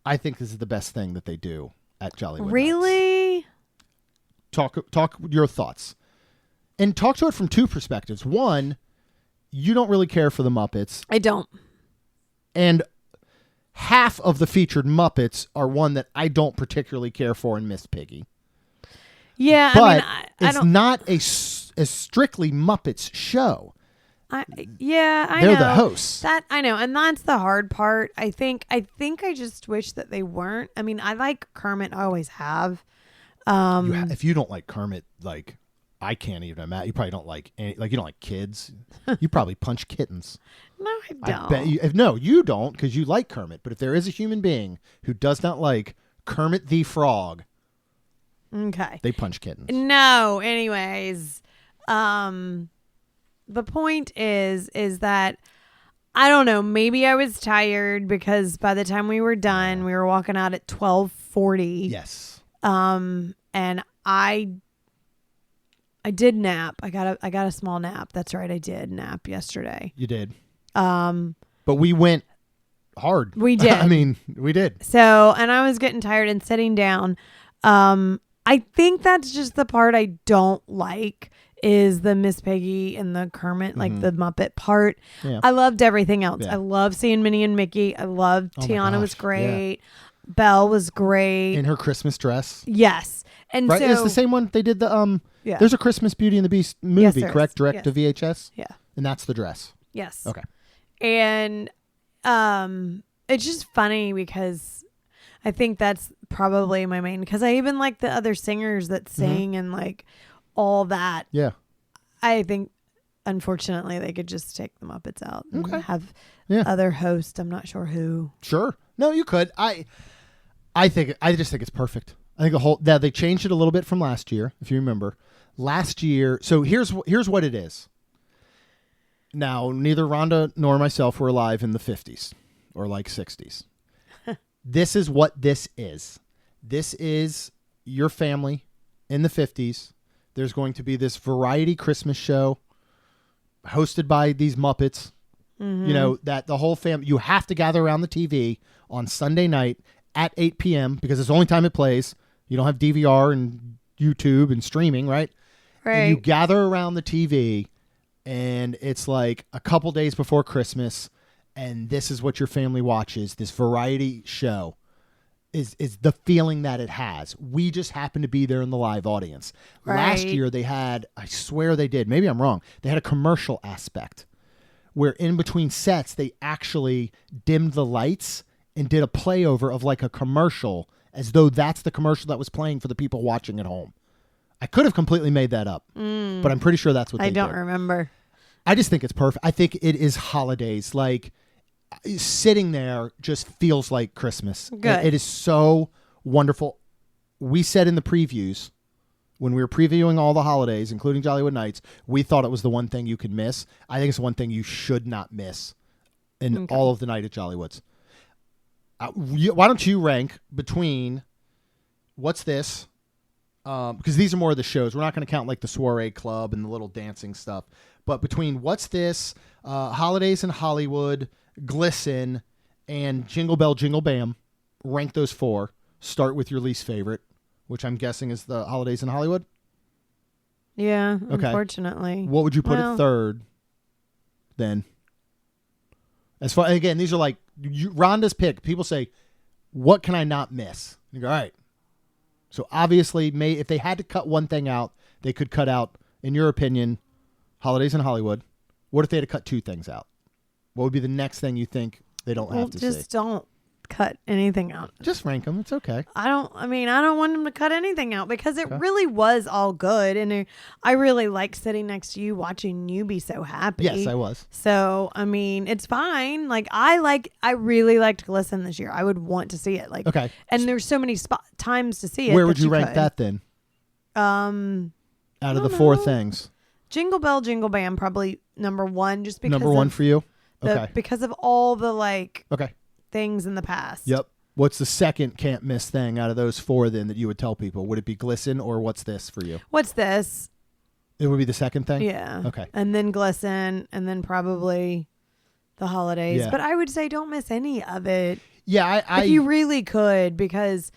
I think this is the best thing that they do at Jollywood Really? Nights. Talk your thoughts. And talk to it from two perspectives. One, you don't really care for the Muppets. I don't. And half of the featured Muppets are one that I don't particularly care for in Miss Piggy. Yeah, but I it's don't... not a strictly Muppets show. I know. They're the hosts. That I know, and that's the hard part. I think I just wish that they weren't. I mean, I like Kermit. I always have. If you don't like Kermit, like I can't even imagine. You probably don't like you don't like kids. You probably punch kittens. No, I don't. I bet you. No, you don't because you like Kermit. But if there is a human being who does not like Kermit the Frog, okay, they punch kittens. No, anyways, the point is that I don't know. Maybe I was tired because by the time we were done, we were walking out at 12:40. Yes. And I did nap. I got a small nap. That's right. I did nap yesterday. You did. But we went hard. We did. I mean, we did. So, and I was getting tired and sitting down. I think that's just the part I don't like is the Miss Piggy and the Kermit, like the Muppet part. Yeah. I loved everything else. Yeah. I love seeing Minnie and Mickey. I loved Tiana was great. Yeah. Belle was great. In her Christmas dress. Yes. And right? So it's the same one they did there's a Christmas Beauty and the Beast movie, correct? Direct to VHS? Yeah. And that's the dress. Yes. Okay. And it's just funny because I think that's probably my main, because I even like the other singers that sing and like all that. Yeah. I think unfortunately they could just take the Muppets out and have other hosts. I'm not sure who. Sure. No, you could. I just think it's perfect. I think they changed it a little bit from last year, if you remember. Last year, so here's what it is. Now, neither Rhonda nor myself were alive in the 50s or like 60s. This is what this is. This is your family in the 50s There's going to be this variety Christmas show hosted by these Muppets. You know, that the whole family, you have to gather around the TV on Sunday night at 8 p.m. because it's the only time it plays. You don't have DVR and YouTube and streaming, right? Right. And you gather around the TV, and it's like a couple days before Christmas, and this is what your family watches. This variety show is the feeling that it has. We just happen to be there in the live audience. Right. Last year they had, I swear they did, maybe I'm wrong, they had a commercial aspect where in between sets they actually dimmed the lights and did a playover of like a commercial as though that's the commercial that was playing for the people watching at home. I could have completely made that up, but I'm pretty sure that's what they did. I don't remember. I just think it's perfect. I think it is holidays. Like, sitting there just feels like Christmas. Good. It is so wonderful. We said in the previews, when we were previewing all the holidays, including Jollywood Nights, we thought it was the one thing you could miss. I think it's the one thing you should not miss in all of the night at Jollywood's. Why don't you rank between what's this? Because these are more of the shows. We're not going to count like the Soiree Club and the little dancing stuff. But between what's this, Holidays in Hollywood, Glisten, and Jingle Bell Jingle Bam, rank those 4. Start with your least favorite, which I'm guessing is the Holidays in Hollywood. Yeah, okay. Unfortunately. What would you put at third then? As far, again, these are like Rhonda's pick. People say, what can I not miss? You go, all right. So obviously, if they had to cut one thing out, they could cut out, in your opinion, Holidays in Hollywood. What if they had to cut 2 things out? What would be the next thing you think they don't have to see? Just don't cut anything out. Just rank them. It's okay. I don't want them to cut anything out because it really was all good. And I really like sitting next to you watching you be so happy. Yes, I was. So, I mean, it's fine. Like, I really liked Glisten this year. I would want to see it. Like, okay. And there's so many times to see it. Where would you rank that then? Out of the 4 things. Jingle Bell, Jingle Bam, probably number 1. Just because number 1 for you? Okay. Because of all the okay. things in the past. Yep. What's the second can't miss thing out of those 4 then that you would tell people? Would it be Glisten or what's this for you? What's this? It would be the second thing? Yeah. Okay. And then Glisten and then probably the holidays. Yeah. But I would say don't miss any of it. Yeah, if you really could, because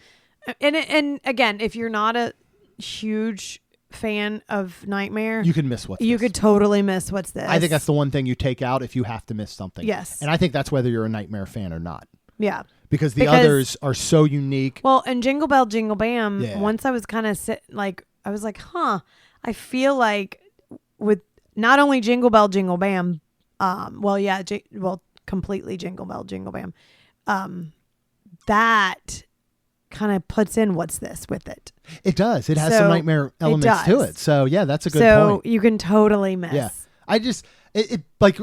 and again, if you're not a huge fan of Nightmare, you can miss what's you this. Could totally miss what's this. I think that's the one thing you take out if you have to miss something. Yes. And I think that's whether you're a Nightmare fan or not. Yeah. Because the others are so unique. Well, and Jingle Bell, Jingle Bam, once I was kind of I was like, I feel like with not only Jingle Bell, Jingle Bam, completely Jingle Bell, Jingle Bam, that kind of puts in what's this with it. It does. It has some Nightmare elements to it. So, yeah, that's a good point. So you can totally miss. Yeah. I just... It like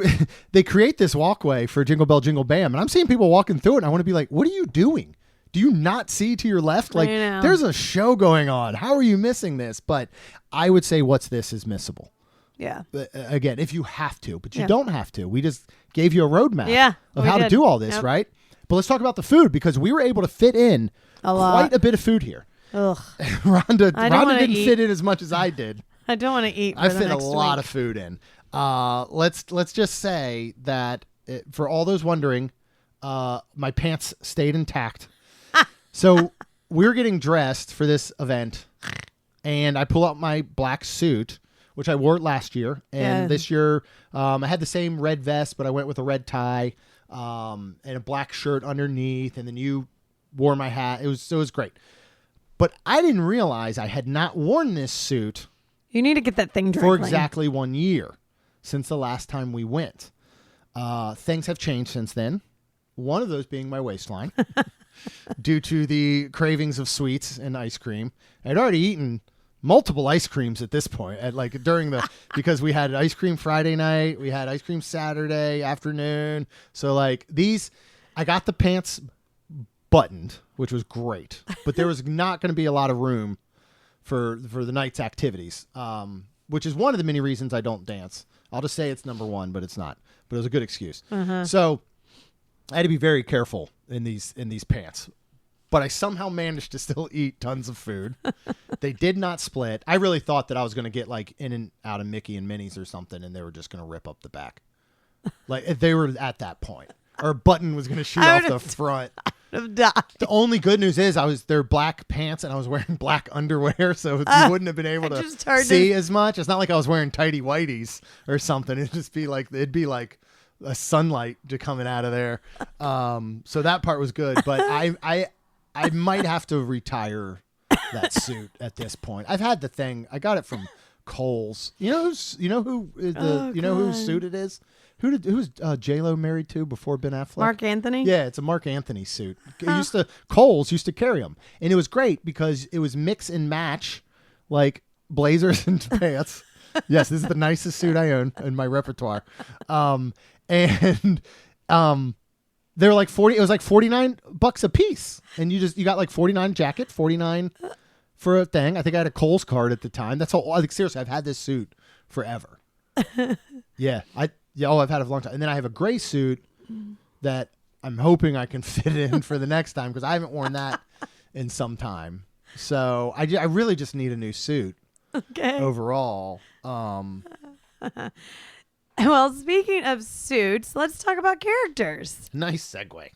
they create this walkway for Jingle Bell Jingle Bam, and I'm seeing people walking through it, and I want to be like, what are you doing? Do you not see to your left? Like, there's a show going on. How are you missing this? But I would say what's this is missable. Yeah. Again, if you have to, but you don't have to. We just gave you a roadmap of how to do all this, right? But let's talk about the food, because we were able to fit in quite a bit of food here. Ugh. Rhonda didn't fit in as much as I did. I don't want to eat. I fit a lot of food in. Let's just say that for all those wondering, my pants stayed intact. So we were getting dressed for this event, and I pull out my black suit, which I wore last year, and this year I had the same red vest, but I went with a red tie and a black shirt underneath, and then you wore my hat. It was great, but I didn't realize I had not worn this suit. You need to get that thing dry for exactly 1 year. Since the last time we went. Things have changed since then. One of those being my waistline due to the cravings of sweets and ice cream. I'd already eaten multiple ice creams at this point because we had ice cream Friday night, we had ice cream Saturday afternoon. So I got the pants buttoned, which was great, but there was not going to be a lot of room for the night's activities, which is one of the many reasons I don't dance. I'll just say it's number 1, but it's not. But it was a good excuse. So I had to be very careful in these pants. but I somehow managed to still eat tons of food. They did not split. I really thought that I was going to get like in and out of Mickey and Minnie's or something, and they were just going to rip up the back. Like if they were at that point, or a button was going to shoot off the front. Died. The only good news is they're black pants and I was wearing black underwear, so you wouldn't have been able to see as much. It's not like I was wearing tighty whities or something. It'd be like a sunlight coming out of there. So that part was good, but I might have to retire that suit at this point. I've had the thing. I got it from Kohl's. You know whose suit it is? Who's J-Lo married to before Ben Affleck? Mark Anthony? Yeah, it's a Mark Anthony suit. Kohl's used to carry them. And it was great because it was mix and match, like blazers and pants. Yes, this is the nicest suit I own in my repertoire. They're like 40. It was like $49 a piece. And you got like 49 jacket, 49 for a thing. I think I had a Kohl's card at the time. That's all. Like, seriously, I've had this suit forever. Yeah, I've had it for a long time. And then I have a gray suit that I'm hoping I can fit in for the next time because I haven't worn that in some time. So I really just need a new suit. Okay. Overall. Well, speaking of suits, let's talk about characters. Nice segue.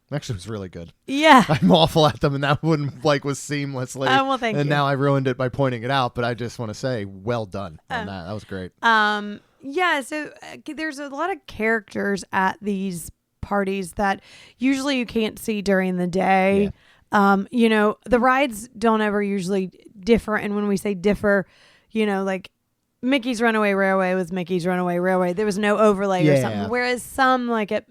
Actually, it was really good. Yeah. I'm awful at them, and that one was seamlessly. Well, thank you. And now I ruined it by pointing it out, but I just want to say, well done on that. That was great. Yeah, so there's a lot of characters at these parties that usually you can't see during the day. Yeah. The rides don't ever usually differ, and when we say differ, like Mickey's Runaway Railway was Mickey's Runaway Railway. There was no overlay or something. Whereas some, like at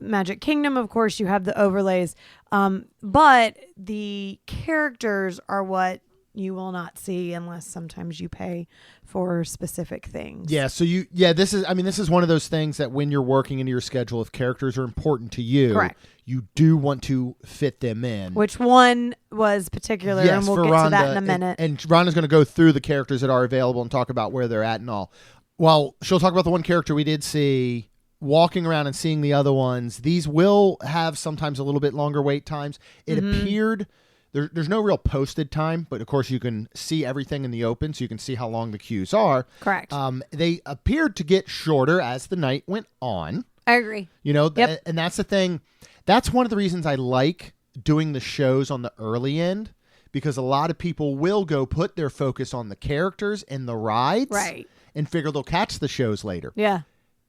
Magic Kingdom, of course, you have the overlays. But the characters are what you will not see unless sometimes you pay for specific things. Yeah. So this is one of those things that when you're working into your schedule, if characters are important to you, correct, you do want to fit them in. Which one was particular? Yes, and we'll get Rhonda, to that in a minute. And Rhonda's going to go through the characters that are available and talk about where they're at and all. Well, she'll talk about the one character we did see. Walking around and seeing the other ones, these will have sometimes a little bit longer wait times. It appeared there's no real posted time, but of course you can see everything in the open, so you can see how long the queues are. Correct. They appeared to get shorter as the night went on. I agree. Yep. And that's the thing. That's one of the reasons I like doing the shows on the early end, because a lot of people will go put their focus on the characters and the rides, right, and figure they'll catch the shows later. Yeah.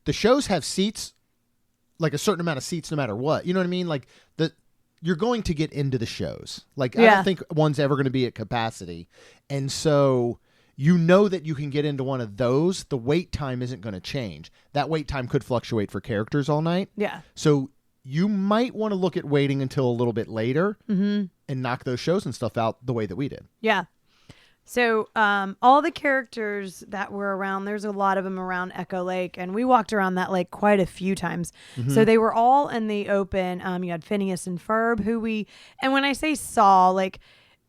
The shows have seats, like a certain amount of seats no matter what. You know what I mean? Like you're going to get into the shows. Like I don't think one's ever going to be at capacity. And so that you can get into one of those. The wait time isn't going to change. That wait time could fluctuate for characters all night. Yeah. So you might want to look at waiting until a little bit later and knock those shows and stuff out the way that we did. Yeah. So all the characters that were around, there's a lot of them around Echo Lake, and we walked around that lake quite a few times. So they were all in the open. You had Phineas and Ferb, and when I say saw, like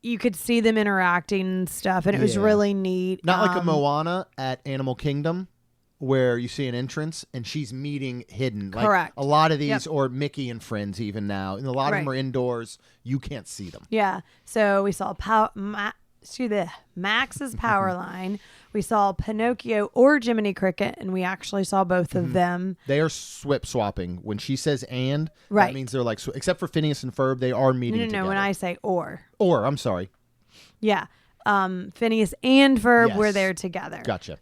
you could see them interacting and stuff, and it was really neat. Not like a Moana at Animal Kingdom, where you see an entrance and she's meeting hidden. Correct. Like a lot of these, or Mickey and Friends even now, and a lot of them are indoors. You can't see them. Yeah. So we saw Max's Power Line. We saw Pinocchio or Jiminy Cricket, and we actually saw both of them. They are swapping. When she says "and," right, that means they're like, except for Phineas and Ferb, they are meeting together. No, when I say or, I'm sorry. Yeah. Phineas and Ferb were there together. Gotcha.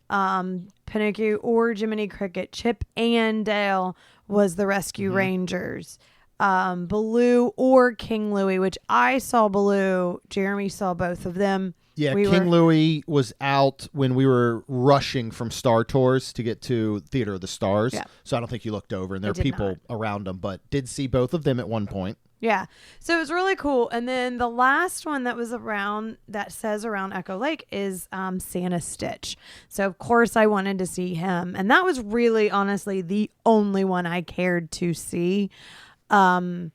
Pinocchio or Jiminy Cricket, Chip and Dale was the Rescue Rangers. Baloo or King Louie, which I saw Baloo. Jeremy saw both of them. Yeah, King Louie was out when we were rushing from Star Tours to get to Theater of the Stars. Yeah. So I don't think you looked over, and there are people around them, but did see both of them at one point. Yeah. So it was really cool. And then the last one that was around, that says around Echo Lake, is Santa Stitch. So, of course, I wanted to see him. And that was really, honestly, the only one I cared to see. So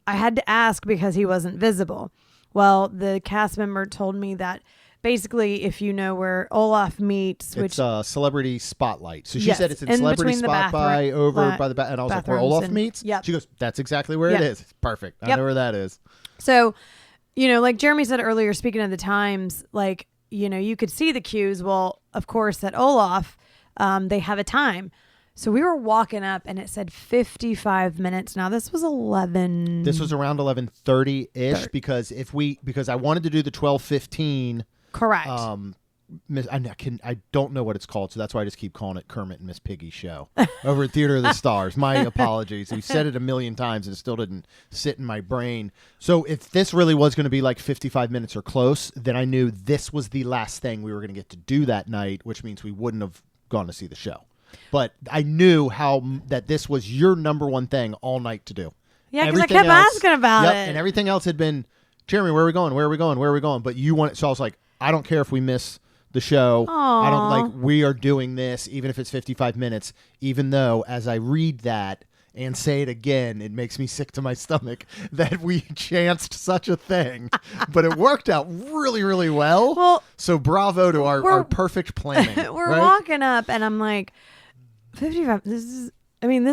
I had to ask because he wasn't visible. Well, the cast member told me that basically, if you know where Olaf meets, which it's Celebrity Spotlight. So she Yes, said it's in in Celebrity between the Spot by the bath, and I was like, where bathrooms Olaf and- meets? Yep. She goes, that's exactly where it is. Perfect. I Yep. know where that is. So, like Jeremy said earlier, speaking of the times, like, you could see the cues. Well, of course, at Olaf, they have a time. So we were walking up and it said 55 minutes. Now this was 11. This was around 11:30-ish because I wanted to do the 12:15. Correct. I don't know what it's called, so that's why I just keep calling it Kermit and Miss Piggy show over at Theater of the Stars. My apologies. We said it a million times and it still didn't sit in my brain. So if this really was going to be like 55 minutes or close, then I knew this was the last thing we were going to get to do that night, which means we wouldn't have gone to see the show. But I knew that this was your number one thing all night to do. Yeah, because I kept asking about it. And everything else had been, Jeremy, where are we going? Where are we going? Where are we going? But you want it, so I was like, I don't care if we miss the show. I don't we are doing this, even if it's 55 minutes, even though as I read that and say it again, it makes me sick to my stomach that we chanced such a thing. But it worked out really, really well. Well, so bravo to our perfect planning. We're walking up and I'm like, 55, this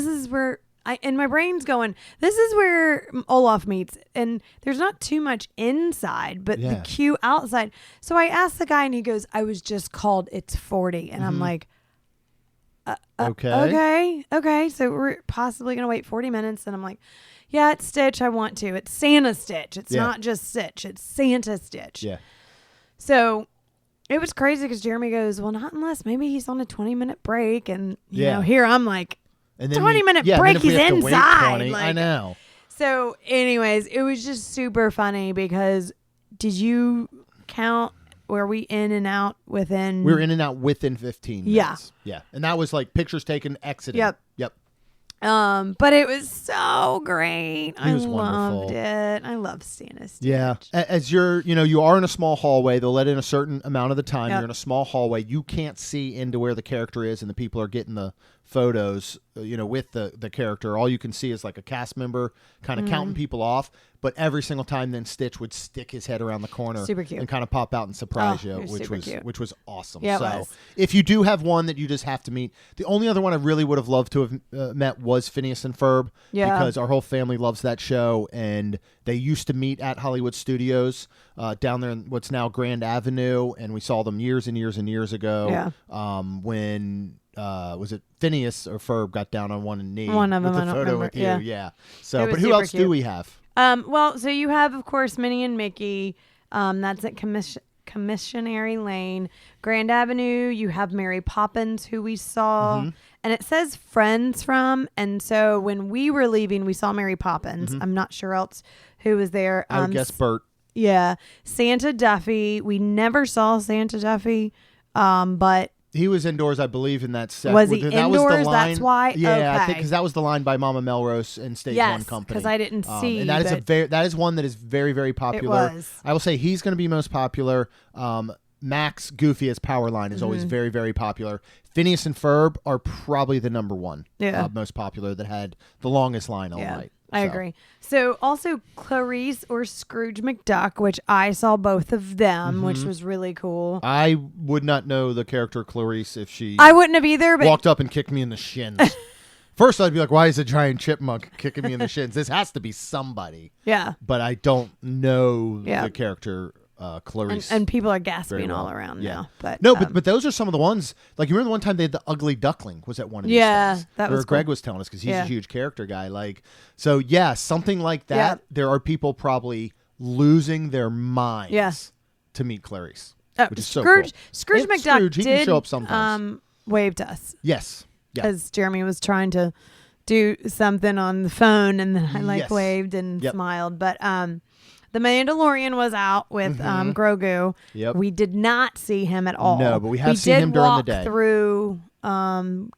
is where and my brain's going, this is where Olaf meets. And there's not too much inside, but the queue outside. So I asked the guy and he goes, I was just called, it's 40. And I'm like, okay. So we're possibly going to wait 40 minutes. And I'm like, yeah, it's Stitch. I want to. It's Santa Stitch. It's not just Stitch. It's Santa Stitch. Yeah. So it was crazy because Jeremy goes, well, not unless maybe he's on a 20-minute break. And, you know, here I'm like, and then 20-minute break, he's inside. Like, I know. So anyways, it was just super funny because did you count, were we in and out within? We were in and out within 15 minutes. Yeah. And that was like pictures taken, exiting. Yep. But it was so great. It was wonderful. Loved it. I love Santa Stitch. Yeah. As you are in a small hallway, they'll let in a certain amount of the time. Yep. You're in a small hallway. You can't see into where the character is, and the people are getting the photos, with the character. All you can see is like a cast member kind of counting people off. But every single time, then Stitch would stick his head around the corner, super cute, and kind of pop out and surprise you, which was awesome. Yeah, so if you do have one that you just have to meet, the only other one I really would have loved to have met was Phineas and Ferb, because our whole family loves that show, and they used to meet at Hollywood Studios down there in what's now Grand Avenue, and we saw them years and years and years ago. Yeah. When was it Phineas or Ferb got down on one knee? One of them, with I the don't photo remember. with you. Yeah. So, It was but who super else cute. do we have? Well, so you have, of course, Minnie and Mickey. That's at Commissionary Lane. Grand Avenue, you have Mary Poppins, who we saw. Mm-hmm. And it says friends from. And so when we were leaving, we saw Mary Poppins. Mm-hmm. I'm not sure else who was there. I would guess Bert. Yeah. Santa Duffy. We never saw Santa Duffy, but... He was indoors, I believe, in that set. Was he that indoors? Was the line. That's why? Yeah, okay. I think because that was the line by Mama Melrose and Stage One Company. Because I didn't see. And that is that is one that is very, very popular. It was. I will say he's going to be most popular. Max Goofy as Powerline is always very, very popular. Phineas and Ferb are probably the number one most popular that had the longest line all night. I agree. So also Clarice or Scrooge McDuck, which I saw both of them, which was really cool. I would not know the character Clarice if she I wouldn't have either, but walked up and kicked me in the shins. First, I'd be like, why is a giant chipmunk kicking me in the shins? This has to be somebody. Yeah. But I don't know the character Clarice. And people are gasping all around now. But no, but those are some of the ones. Like, you remember the one time they had the Ugly Duckling was at one of these things? That was cool. Greg was telling us because he's a huge character guy. Like, so something like that. Yeah. There are people probably losing their minds to meet Clarice, which is so cool. Scrooge And McDuck Scrooge, he did can show up sometimes. Wave to us. Yes. Yeah. Because Jeremy was trying to do something on the phone, and then I waved and smiled. But The Mandalorian was out with Grogu. Yep. We did not see him at all. No, but we have seen him during the day. We did walk through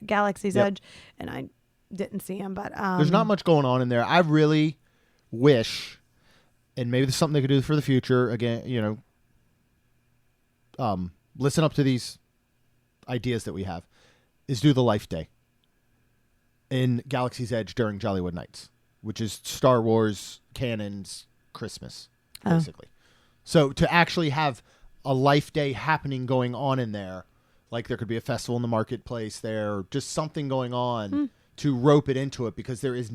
Galaxy's Edge, and I didn't see him. But there's not much going on in there. I really wish, and maybe there's something they could do for the future. Again, listen up to these ideas that we have. Is do the Life Day in Galaxy's Edge during Jollywood Nights, which is Star Wars canon's Christmas, basically. So to actually have a life day happening going on in there. Like there could be a festival in the marketplace there, or just something going on to rope it into it, because there is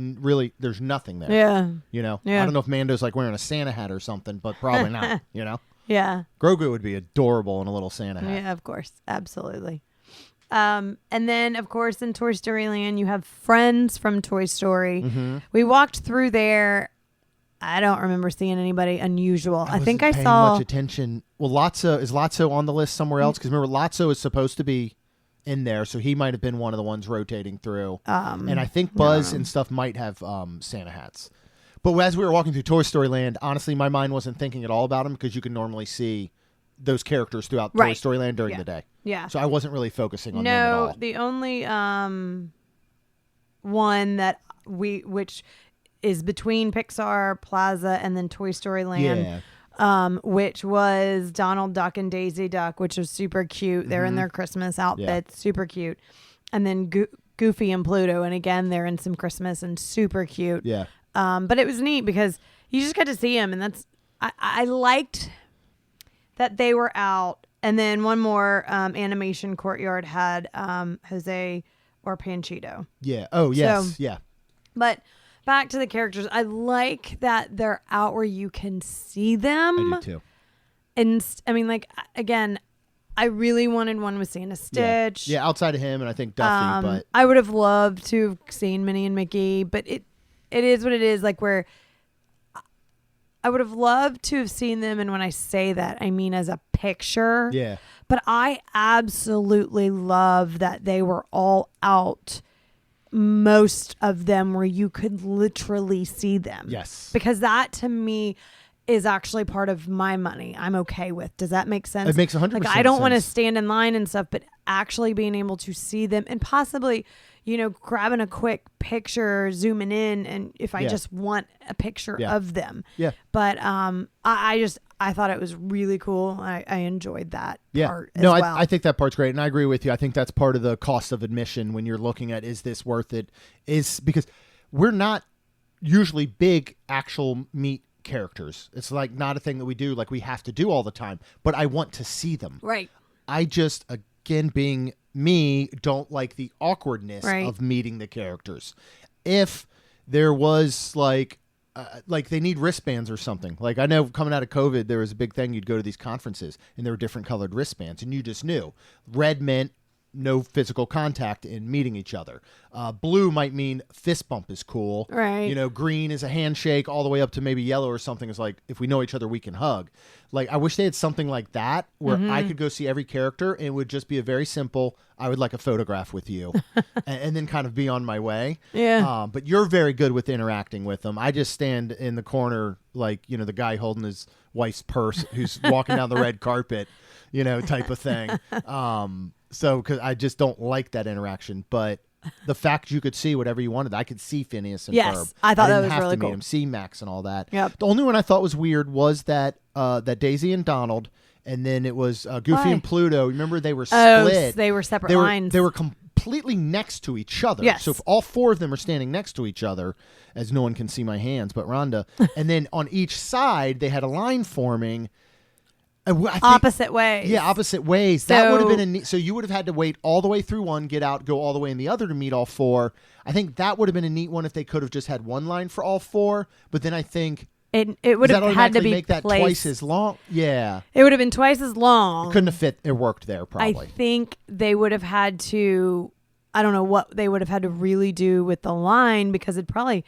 there's nothing there. Yeah. You know? Yeah. I don't know if Mando's like wearing a Santa hat or something, but probably not, you know? Yeah. Grogu would be adorable in a little Santa hat. Yeah, of course. Absolutely. And then, of course, in Toy Story Land, you have friends from Toy Story. Mm-hmm. We walked through there. I don't remember seeing anybody unusual. I think I paying saw much attention. Well, is Lotso on the list somewhere else? Because remember, Lotso is supposed to be in there, so he might have been one of the ones rotating through. And I think Buzz and stuff might have Santa hats. But as we were walking through Toy Story Land, honestly, my mind wasn't thinking at all about them, because you can normally see those characters throughout Toy Story Land during the day. Yeah. So I wasn't really focusing on them at all. No, the only one that which is between Pixar Plaza and then Toy Story Land, which was Donald Duck and Daisy Duck, which was super cute. They're in their Christmas outfits, super cute. And then Goofy and Pluto, and again, they're in some Christmas and super cute. Yeah. But it was neat because you just got to see them, and that's I liked that they were out. And then one more animation courtyard had Jose or Panchito. Yeah. Oh, yes. So, yeah. But back to the characters. I like that they're out where you can see them. I do too. And I mean, like, again, I really wanted one with Santa Stitch. Yeah, outside of him and I think Duffy, but I would have loved to have seen Minnie and Mickey, but it is what it is. Like, where I would have loved to have seen them, and when I say that, I mean as a picture. Yeah. But I absolutely love that they were all out, most of them, where you could literally see them. Yes. Because that, to me, is actually part of my money I'm okay with. Does that make sense? It makes 100% Like, I don't want to sense. stand in line and stuff, but actually being able to see them and possibly, grabbing a quick picture, zooming in, and if I just want a picture of them. Yeah. But I thought it was really cool. I enjoyed that part as no, well. I think that part's great, and I agree with you. I think that's part of the cost of admission when you're looking at, is this worth it? Is because we're not usually big actual meet characters. It's like not a thing that we do, like we have to do all the time, but I want to see them. Right. I just, again, being me, don't like the awkwardness of meeting the characters. If there was like they need wristbands or something. Like, I know coming out of COVID, there was a big thing. You'd go to these conferences and there were different colored wristbands, and you just knew red meant no physical contact in meeting each other. Blue might mean fist bump is cool. Right. Green is a handshake, all the way up to maybe yellow or something is like, if we know each other, we can hug. Like, I wish they had something like that where I could go see every character, and it would just be a very simple, I would like a photograph with you, and then kind of be on my way. Yeah. But you're very good with interacting with them. I just stand in the corner like, the guy holding his wife's purse who's walking down the red carpet, type of thing. So, because I just don't like that interaction, but the fact you could see whatever you wanted, I could see Phineas and Ferb. I thought that didn't was have really to cool. meet him, see Max and all that. Yep. The only one I thought was weird was that that Daisy and Donald, and then it was Goofy Why? and Pluto. Remember, they were Oh, split. they were separate They were, lines. They were completely next to each other. Yes. So if all four of them are standing next to each other, as no one can see my hands but Rhonda, and then on each side they had a line forming. I think, opposite ways. Yeah, opposite ways. That would have been so you would have had to wait all the way through one, get out, go all the way in the other to meet all four. I think that would have been a neat one if they could have just had one line for all four. But then I think it would have had to be make that placed twice as long. Yeah, it would have been twice as long. It couldn't have fit. It worked there probably. I think they would have had to. I don't know what they would have had to really do with the line, because it'd probably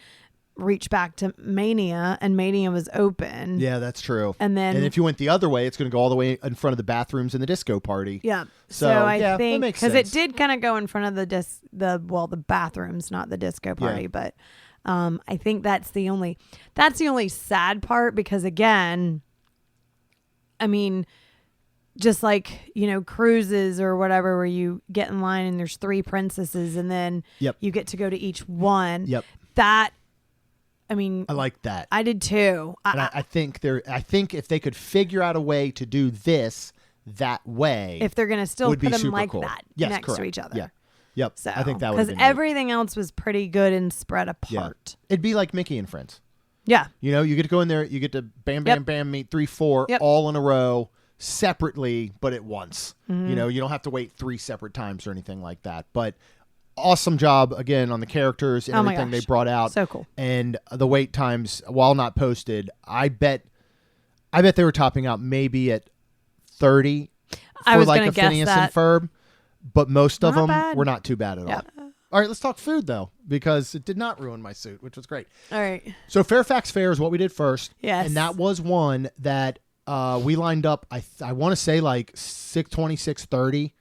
reach back to Mania, and Mania was open. Yeah, that's true. And if you went the other way, it's going to go all the way in front of the bathrooms in the disco party. Yeah. So I think because it did kind of go in front of the bathrooms, not the disco party, but I think that's the only sad part, because again, I mean, just like, cruises or whatever, where you get in line and there's 3 princesses, and then you get to go to each one. Yep. That, I mean, I like that. I did too. I think if they could figure out a way to do this that way, if they're going to still would put be them super like cool. that Yes, next correct. to each other. Yeah. Yep. So, I think that would have because been everything else was pretty good and spread apart. neat. It'd be like Mickey and Friends. Yeah. You get to go in there, you get to bam, bam, bam, meet 3, 4 Yep. all in a row, separately, but at once. Mm-hmm. You know, you don't have to wait 3 separate times or anything like that. But awesome job again on the characters and everything they brought out. So cool. And the wait times, while not posted, I bet they were topping out maybe at 30 for like a Phineas and Ferb, but most of them were not too bad at all. All right, let's talk food though, because it did not ruin my suit, which was great. All right. So Fairfax Fair is what we did first. Yes. And that was one that we lined up, I want to say like 6:20, 6:30.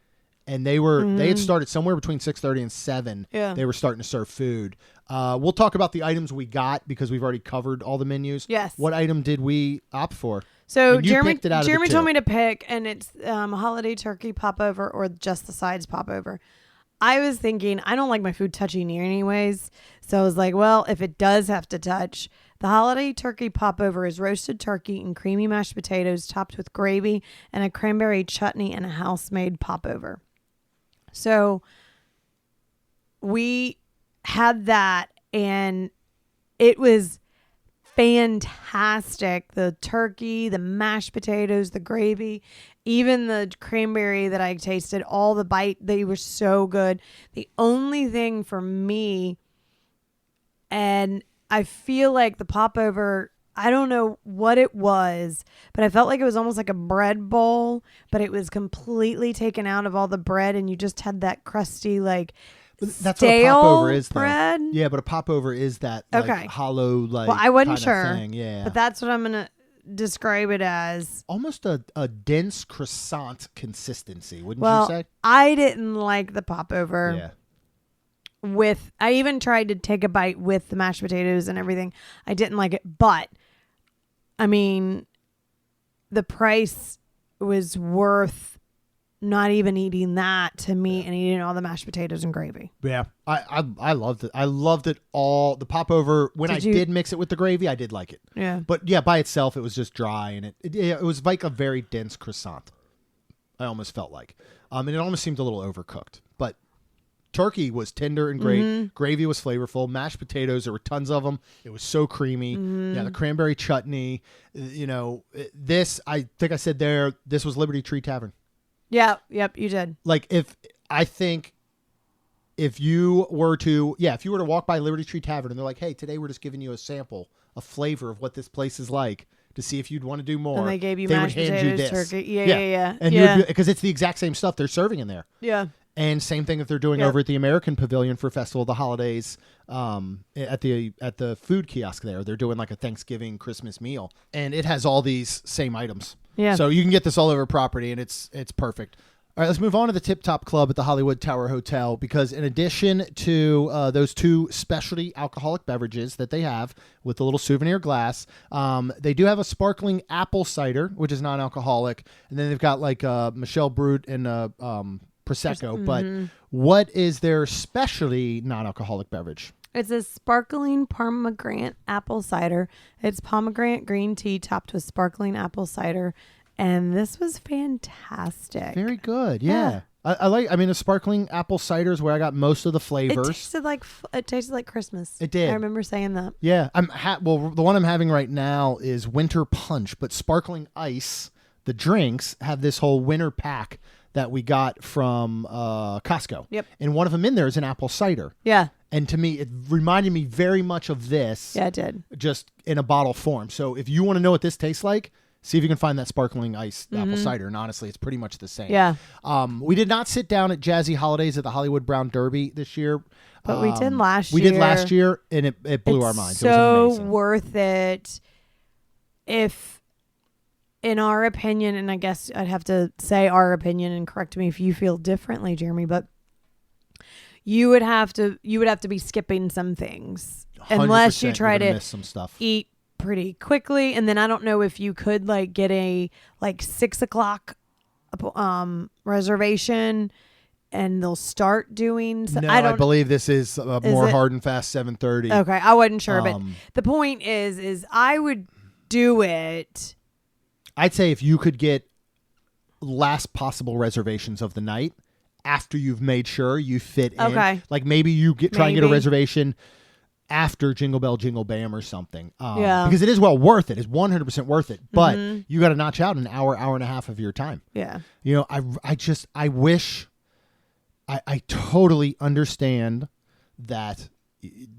And they had started somewhere between 6:30 and 7. Yeah. They were starting to serve food. We'll talk about the items we got because we've already covered all the menus. Yes. What item did we opt for? So Jeremy told me to pick, and it's holiday turkey popover or just the sides popover. I was thinking, I don't like my food touching near anyways. So I was like, well, if it does have to touch, the holiday turkey popover is roasted turkey and creamy mashed potatoes topped with gravy and a cranberry chutney and a house-made popover. So we had that, and it was fantastic. The turkey, the mashed potatoes, the gravy, even the cranberry that I tasted, all the bite, they were so good. The only thing for me, and I feel like the popover, I don't know what it was, but I felt like it was almost like a bread bowl, but it was completely taken out of all the bread, and you just had that crusty, like, that's what a popover is, bread. Though. Yeah, but a popover is that like, hollow, like, well, I wasn't sure. Thing. Yeah, but that's what I'm gonna describe it as. Almost a dense croissant consistency, wouldn't you say? I didn't like the popover. Yeah. I even tried to take a bite with the mashed potatoes and everything. I didn't like it, but I mean, the price was worth not even eating that to me and eating all the mashed potatoes and gravy. Yeah, I loved it. I loved it all. The popover, when I did mix it with the gravy, I did like it. Yeah. But yeah, by itself, it was just dry, and it was like a very dense croissant. I almost felt like. And it almost seemed a little overcooked. But turkey was tender and great. Mm-hmm. Gravy was flavorful. Mashed potatoes, there were tons of them. It was so creamy. Mm-hmm. Yeah, the cranberry chutney. You know, I think I said this was Liberty Tree Tavern. Yeah, yep, you did. Like, if you were to walk by Liberty Tree Tavern and they're like, hey, today we're just giving you a sample, a flavor of what this place is like to see if you'd want to do more. And they gave you mashed potatoes, turkey. Yeah. And because it's the exact same stuff they're serving in there. Yeah. And same thing if they're doing over at the American Pavilion for Festival of the Holidays, at the food kiosk there. They're doing like a Thanksgiving Christmas meal, and it has all these same items. Yeah. So you can get this all over property, and it's perfect. All right, let's move on to the Tip Top Club at the Hollywood Tower Hotel, because in addition to those 2 specialty alcoholic beverages that they have with the little souvenir glass, they do have a sparkling apple cider, which is non-alcoholic, and then they've got like Michel Brut and Prosecco. Mm-hmm. But what is their specialty non-alcoholic beverage? It's a sparkling pomegranate apple cider. It's pomegranate green tea topped with sparkling apple cider. And this was fantastic. Very good. Yeah. I mean, the sparkling apple cider is where I got most of the flavors. It tasted like Christmas. It did. I remember saying that. Yeah. The one I'm having right now is winter punch, but sparkling ice, the drinks, have this whole winter pack that we got from Costco. Yep. And one of them in there is an apple cider. Yeah. And to me, it reminded me very much of this. Yeah, it did. Just in a bottle form. So if you want to know what this tastes like, see if you can find that sparkling ice apple cider. And honestly, it's pretty much the same. Yeah. We did not sit down at Jazzy Holidays at the Hollywood Brown Derby this year. But we did last year. We did last year, and it blew our minds. So it was amazing. Worth it if, in our opinion, and I guess I'd have to say our opinion and correct me if you feel differently, Jeremy, but you would have to be skipping some things unless you try to miss some stuff. Eat pretty quickly. And then I don't know if you could like get a 6 o'clock reservation and they'll start doing no, I believe this is more hard and fast 7:30. Okay, I wasn't sure, but the point is I would do it. I'd say if you could get last possible reservations of the night after you've made sure you fit in. Okay. Like maybe you try and get a reservation after Jingle Bell Jingle Bam or something. Yeah. Because it is well worth it. It's 100% worth it. But you got to notch out an hour and a half of your time. Yeah. You know, I wish I totally understand that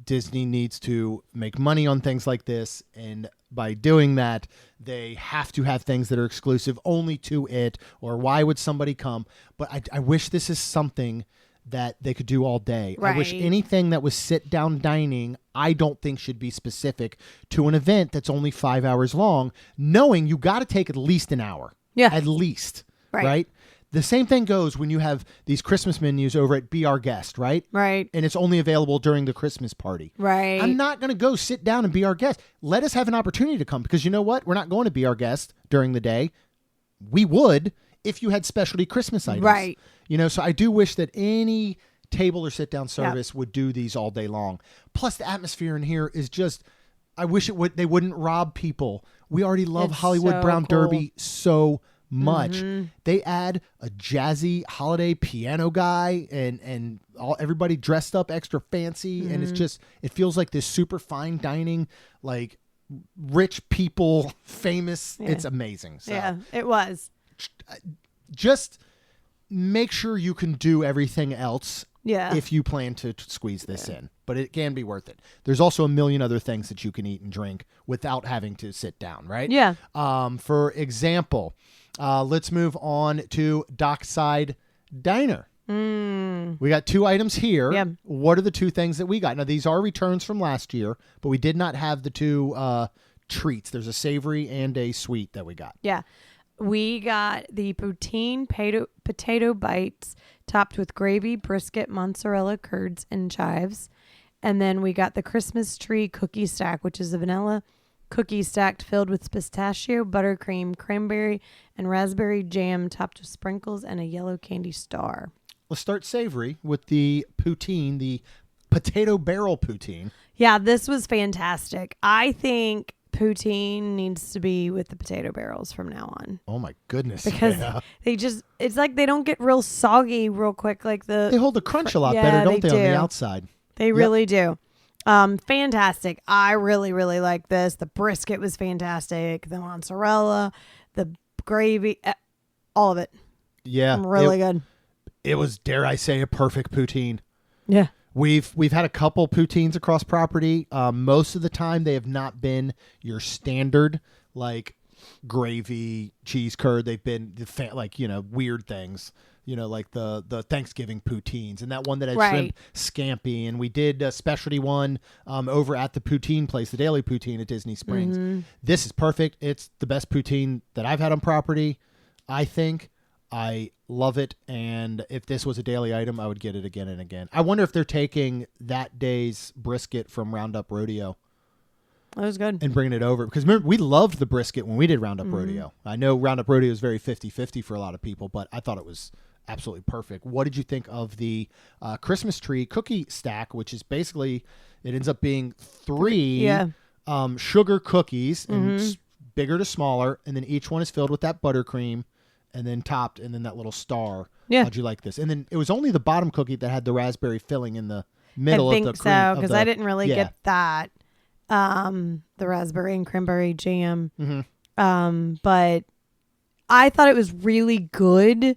Disney needs to make money on things like this, and by doing that, they have to have things that are exclusive only to it, or why would somebody come? But I wish this is something that they could do all day. Right. I wish anything that was sit-down dining, I don't think should be specific to an event that's only 5 hours long, knowing you got to take at least an hour. Yeah. At least. Right. The same thing goes when you have these Christmas menus over at Be Our Guest, right? Right. And it's only available during the Christmas party. Right. I'm not going to go sit down and be our guest. Let us have an opportunity to come, because you know what? We're not going to be our guest during the day. We would if you had specialty Christmas items. Right. You know, so I do wish that any table or sit down service would do these all day long. Plus the atmosphere in here is just, I wish they wouldn't rob people. We already love It's Hollywood so Brown cool. Derby so much. They add a jazzy holiday piano guy and everybody dressed up extra fancy, and it's just, it feels like this super fine dining, like rich people, famous. Yeah. It's amazing. So Yeah, it was. just make sure you can do everything else Yeah. if you plan to squeeze this in, but it can be worth it. There's also a million other things that you can eat and drink without having to sit down, right? Yeah. For example, let's move on to Dockside Diner. We got 2 items here. Yeah. What are the 2 things that we got? Now, these are returns from last year, but we did not have the 2 treats. There's a savory and a sweet that we got. Yeah. We got the poutine potato bites topped with gravy, brisket, mozzarella, curds, and chives. And then we got the Christmas tree cookie stack, which is a vanilla cookie stacked filled with pistachio, buttercream, cranberry, and raspberry jam topped with sprinkles and a yellow candy star. Let's start savory with the poutine, the potato barrel poutine. Yeah, this was fantastic. I think poutine needs to be with the potato barrels from now on. Oh my goodness. Because they just, it's like they don't get real soggy real quick. Like they hold the crunch a lot Yeah, better, don't they they, on the do. outside? They really do. Fantastic. I really, really like this. The brisket was fantastic. The mozzarella, the gravy, all of it. Yeah. Really good. It was, dare I say, a perfect poutine. Yeah. We've had a couple poutines across property. Most of the time, they have not been your standard, like gravy, cheese curd. They've been weird things. You know, like the Thanksgiving poutines, and that one that had shrimp scampi. And we did a specialty one over at the poutine place, the Daily Poutine at Disney Springs. This is perfect. It's the best poutine that I've had on property, I think. I love it, and if this was a daily item, I would get it again and again. I wonder if they're taking that day's brisket from Roundup Rodeo. That was good. And bringing it over. Because remember, we loved the brisket when we did Roundup Rodeo. I know Roundup Rodeo is very 50-50 for a lot of people, but I thought it was absolutely perfect. What did you think of the Christmas tree cookie stack, which is basically, it ends up being 3 sugar cookies, and bigger to smaller, and then each one is filled with that buttercream, and then topped, and then that little star. Yeah. How'd you like this? And then it was only the bottom cookie that had the raspberry filling in the middle I of think the cream. so, because I didn't really get that. The raspberry and cranberry jam. But I thought it was really good.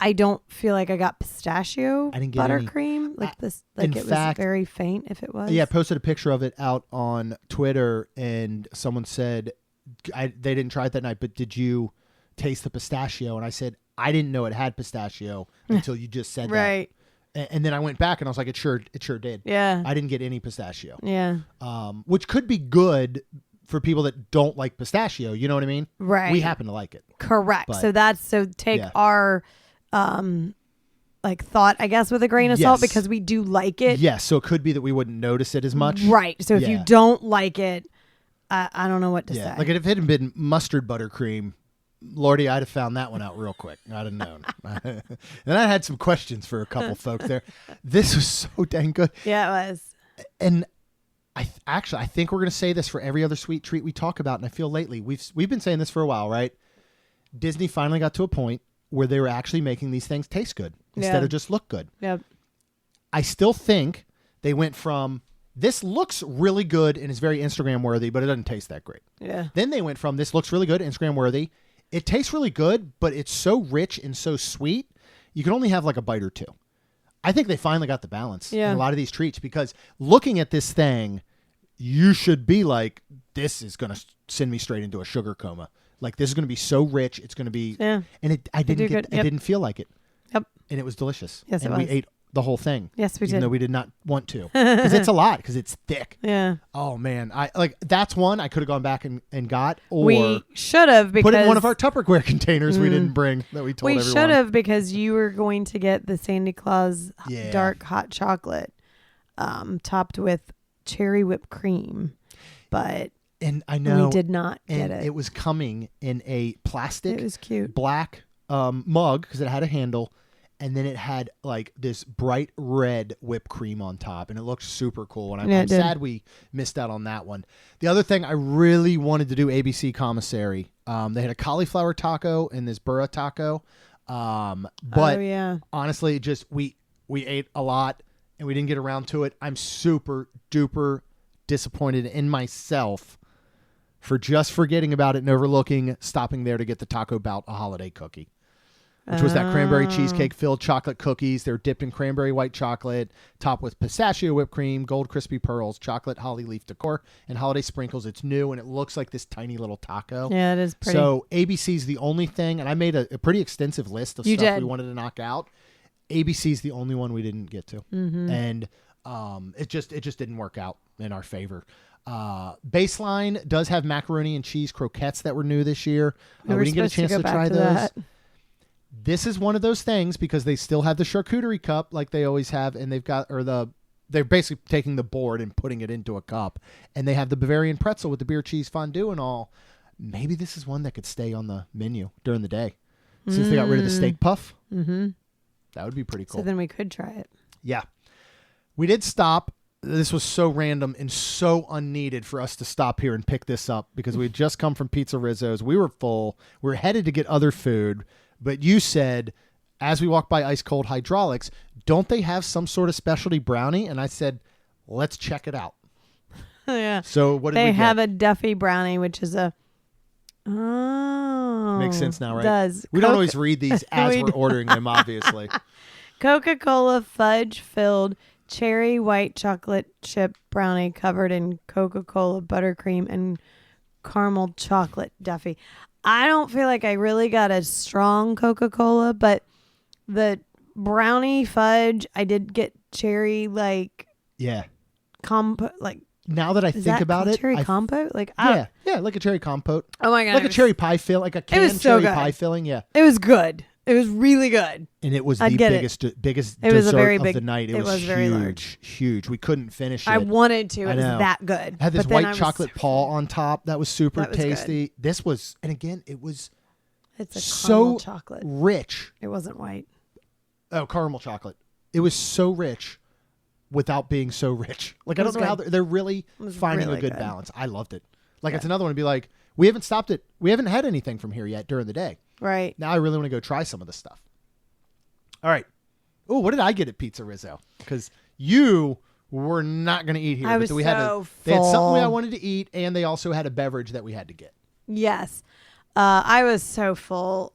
I don't feel like I got pistachio I didn't get any. buttercream. Like this, like it fact, was very faint if it was. Yeah, I posted a picture of it out on Twitter, and someone said they didn't try it that night, but did you taste the pistachio? And I said, I didn't know it had pistachio until you just said right. that. And then I went back and I was like, it sure did. Yeah. I didn't get any pistachio. Yeah. Which could be good for people that don't like pistachio. You know what I mean? Right. We happen to like it. Correct. But, so take our like thought, I guess, with a grain of salt, because we do like it. Yes. So it could be that we wouldn't notice it as much. Right. So if you don't like it, I don't know what to say. Like if it had been mustard buttercream, Lordy, I'd have found that one out real quick. I'd have known. And I had some questions for a couple folks there. This was so dang good. Yeah, it was. And I think we're going to say this for every other sweet treat we talk about. And I feel lately, we've been saying this for a while, right? Disney finally got to a point where they were actually making these things taste good instead of just look good. Yep. I still think they went from this looks really good and is very Instagram worthy, but it doesn't taste that great. Yeah. Then they went from this looks really good, Instagram worthy. It tastes really good, but it's so rich and so sweet. You can only have like a bite or two. I think they finally got the balance in a lot of these treats, because looking at this thing, you should be like, this is going to send me straight into a sugar coma. Like, this is going to be so rich. It's going to be, and I didn't feel like it. Yep. And it was delicious. Yes, and it was. we ate the whole thing. Yes, we even did. though we did not want to, because it's a lot, because it's thick. Yeah. Oh man, that's one I could have gone back and got, or we should have, because put it in one of our Tupperware containers we didn't bring that we told everyone. We should have, because you were going to get the Sandy Claus dark hot chocolate, topped with cherry whipped cream, but and I know we did not get it. It was coming in a plastic, it was cute, black mug, because it had a handle. And then it had like this bright red whipped cream on top, and it looked super cool. And I'm sad we missed out on that one. The other thing I really wanted to do, ABC Commissary. They had a cauliflower taco and this burra taco. But honestly, just we ate a lot and we didn't get around to it. I'm super duper disappointed in myself for just forgetting about it and overlooking stopping there to get the Taco Bout a holiday cookie, which was that cranberry cheesecake filled chocolate cookies. They're dipped in cranberry white chocolate, topped with pistachio whipped cream, gold crispy pearls, chocolate holly leaf decor, and holiday sprinkles. It's new, and it looks like this tiny little taco. Yeah, it is pretty. So ABC's the only thing, and I made a pretty extensive list of stuff we wanted to knock out. ABC's the only one we didn't get to. Mm-hmm. And it just didn't work out in our favor. Baseline does have macaroni and cheese croquettes that were new this year. We didn't get a chance to try those. That. This is one of those things, because they still have the charcuterie cup like they always have, and they're basically taking the board and putting it into a cup, and they have the Bavarian pretzel with the beer cheese fondue and all. Maybe this is one that could stay on the menu during the day, since they got rid of the steak puff. Mm-hmm. That would be pretty cool. So then we could try it. Yeah. We did stop. This was so random and so unneeded for us to stop here and pick this up, because we had just come from Pizza Rizzo's. We were full. We were headed to get other food. But you said, as we walked by Ice Cold Hydraulics, don't they have some sort of specialty brownie? And I said, let's check it out. Yeah. So what did we get? They have a Duffy brownie, which is a... Makes sense now, right? Does. We don't always read these as we're ordering them, obviously. Coca-Cola fudge-filled cherry white chocolate chip brownie covered in Coca-Cola buttercream and caramel chocolate Duffy. I don't feel like I really got a strong Coca-Cola, but the brownie fudge, I did get cherry compote. Like, now that I think about it, cherry compote. Like, yeah, like a cherry compote. Oh my god, like a cherry pie filling, like a canned cherry pie filling. Yeah, it was good. It was really good. And it was the biggest it was dessert a very big, of the night. It was very huge, large. Huge. We couldn't finish it. I wanted to. It was that good. It had this white chocolate paw on top. That was super tasty. Good. This was, and again, it was caramel chocolate. Rich. It wasn't white. Oh, caramel chocolate. It was so rich without being so rich. Like, I don't know how they're really finding a good balance. I loved it. Like, it's another one to be like, we haven't stopped it. We haven't had anything from here yet during the day. Right. Now I really want to go try some of the stuff. All right. Oh, what did I get at Pizza Rizzo? Because you were not going to eat here. I was full. They had something I wanted to eat, and they also had a beverage that we had to get. Yes. I was so full.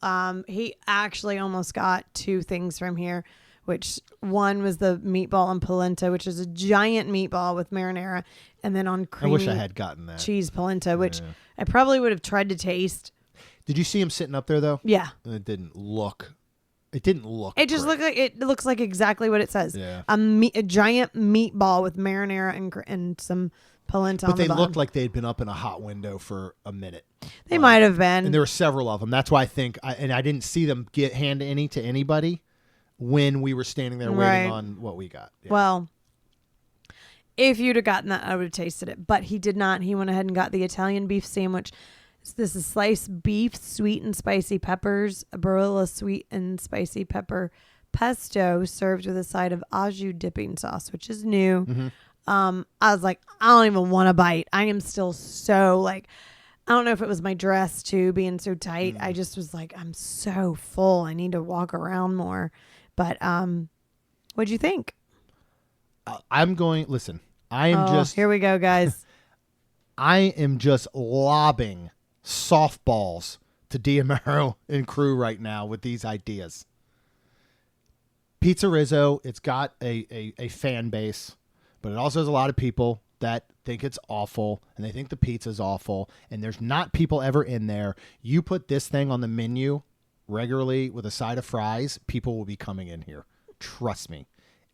He actually almost got two things from here, which one was the meatball and polenta, which is a giant meatball with marinara, and then on creamy I wish I had gotten that. Cheese polenta, which I probably would have tried to taste. Did you see him sitting up there, though? Yeah. It didn't look. It just looked like it looks like exactly what it says. Yeah. A giant meatball with marinara and some polenta. But they looked like they'd been up in a hot window for a minute. They might have been. And there were several of them. That's why I think, and I didn't see them hand any to anybody when we were standing there waiting on what we got. Yeah. Well, if you'd have gotten that, I would have tasted it. But he did not. He went ahead and got the Italian beef sandwich. This is sliced beef, sweet and spicy peppers, a Barilla sweet and spicy pepper pesto served with a side of au jus dipping sauce, which is new. Mm-hmm. I was like, I don't even want to bite. I am still so like, I don't know if it was my dress too being so tight. I just was like, I'm so full. I need to walk around more. But what'd you think? I'm going I am here we go, guys. I am just lobbing softballs to Diamaro and crew right now with these ideas. Pizza Rizzo, it's got a fan base, but it also has a lot of people that think it's awful and they think the pizza's awful, and there's not people ever in there. You put this thing on the menu regularly with a side of fries, people will be coming in here. Trust me.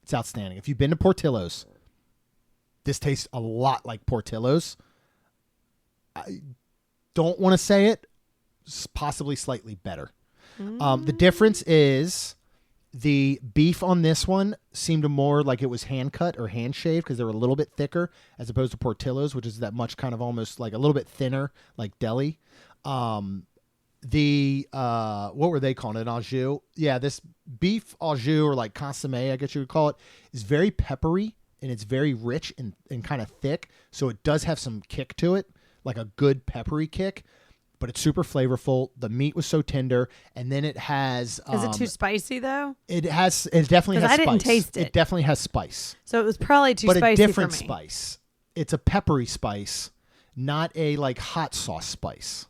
It's outstanding. If you've been to Portillo's, this tastes a lot like Portillo's. I don't want to say it. Possibly slightly better. The difference is the beef on this one seemed more like it was hand cut or hand shaved because they were a little bit thicker as opposed to Portillo's, which is that much kind of almost like a little bit thinner, like deli. What were they calling it? Au jus? Yeah, this beef au jus, or like consomme, I guess you would call it, is very peppery and it's very rich and kind of thick. So it does have some kick to it, like a good peppery kick, but it's super flavorful. The meat was so tender, and then it has. Is it too spicy though? It definitely has spice. I didn't taste it. It definitely has spice. So it was probably too spicy for me. But a different spice. It's a peppery spice, not a like hot sauce spice.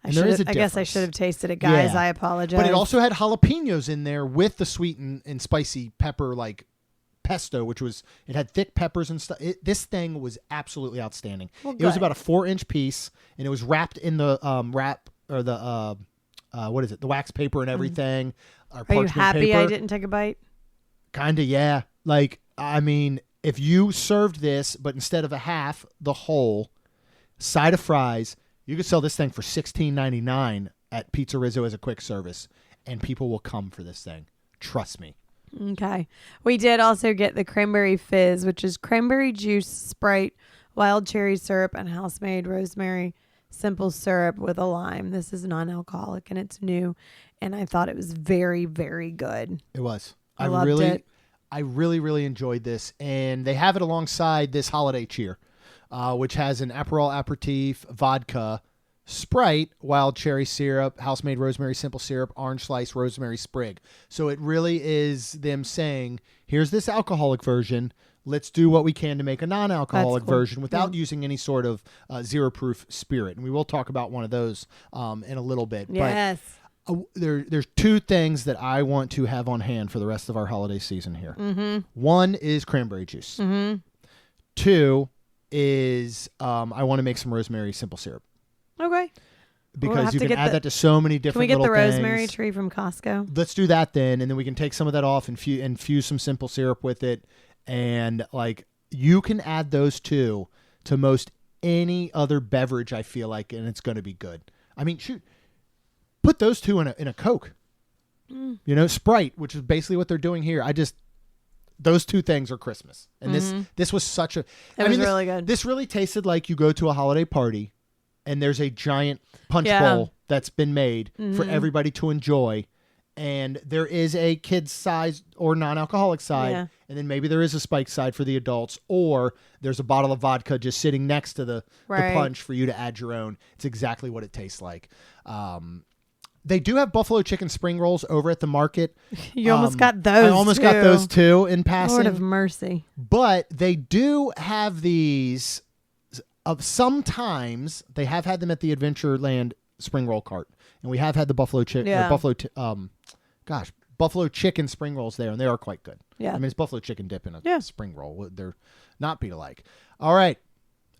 I guess I should have tasted it, guys. Yeah. I apologize. But it also had jalapenos in there with the sweet and spicy pepper, like pesto, which was, it had thick peppers and stuff. This thing was absolutely outstanding. Well, it was about a 4-inch piece, and it was wrapped in the wrap, or the what is it? The wax paper and everything. Are you happy paper. I didn't take a bite? Kinda, yeah. Like, I mean, if you served this, but instead of a half, the whole side of fries, you could sell this thing for $16.99 at Pizza Rizzo as a quick service, and people will come for this thing. Trust me. Okay. We did also get the cranberry fizz, which is cranberry juice, Sprite, wild cherry syrup, and house-made rosemary simple syrup with a lime. This is non-alcoholic and it's new, and I thought it was very, very good. It was. I loved it. I really, really enjoyed this, and they have it alongside this holiday cheer, which has an Aperol aperitif, vodka, Sprite, wild cherry syrup, house-made rosemary simple syrup, orange slice, rosemary sprig. So it really is them saying, here's this alcoholic version. Let's do what we can to make a non-alcoholic version without using any sort of zero-proof spirit. And we will talk about one of those in a little bit. Yes. But there's two things that I want to have on hand for the rest of our holiday season here. Mm-hmm. One is cranberry juice. Mm-hmm. Two is I want to make some rosemary simple syrup. Okay. Because you can add that to so many different little things. Can we get the rosemary tree from Costco? Let's do that then, and then we can take some of that off and infuse some simple syrup with it. And like, you can add those two to most any other beverage, I feel like, and it's going to be good. I mean, shoot, put those two in a Coke. You know, Sprite, which is basically what they're doing here. Those two things are Christmas, and this was such a. It was really good. This really tasted like you go to a holiday party, and there's a giant punch bowl that's been made for everybody to enjoy. And there is a kid's size or non-alcoholic side, and then maybe there is a spiked side for the adults, or there's a bottle of vodka just sitting next to the punch for you to add your own. It's exactly what it tastes like. They do have buffalo chicken spring rolls over at the market. You almost got those. I almost got those too in passing. Lord of mercy. But they do have these. Sometimes they have had them at the Adventureland spring roll cart, and we have had the buffalo chicken spring rolls there, and they are quite good. Yeah, I mean, it's buffalo chicken dip in a spring roll. They're not be alike. All right,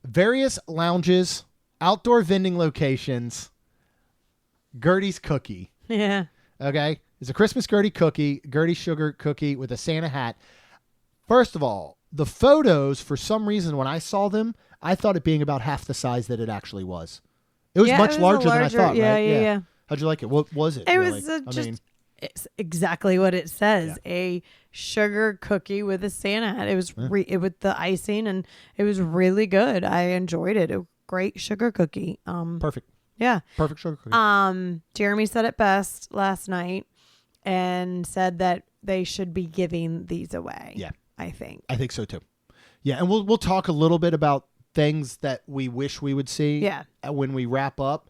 various lounges, outdoor vending locations. Gertie's cookie. Yeah. Okay, it's a Christmas Gertie sugar cookie with a Santa hat. First of all, the photos, for some reason, when I saw them, I thought it being about half the size that it actually was. It was much larger than I thought, right? Yeah. How'd you like it? What was it? It really? Was it's exactly what it says. Yeah. A sugar cookie with a Santa hat. It was with the icing, and it was really good. I enjoyed it. A great sugar cookie. Perfect. Yeah. Perfect sugar cookie. Jeremy said it best last night and said that they should be giving these away. Yeah. I think so too. Yeah, and we'll talk a little bit about things that we wish we would see when we wrap up.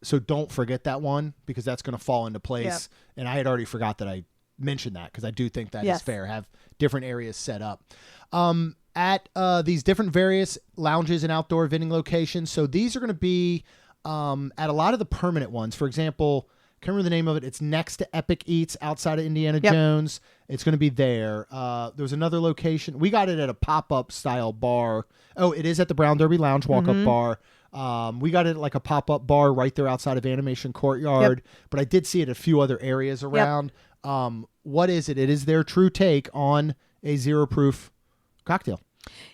So don't forget that one, because that's going to fall into place. Yep. And I had already forgot that I mentioned that, because I do think that is fair. Have different areas set up. at these different various lounges and outdoor vending locations. So these are going to be at a lot of the permanent ones. For example, I can't remember the name of it. It's next to Epic Eats outside of Indiana Jones. It's going to be there. There's another location. We got it at a pop-up style bar. Oh, it is at the Brown Derby Lounge walk-up bar. We got it at like a pop-up bar right there outside of Animation Courtyard. But I did see it at a few other areas around. What is it? It is their true take on a zero proof cocktail.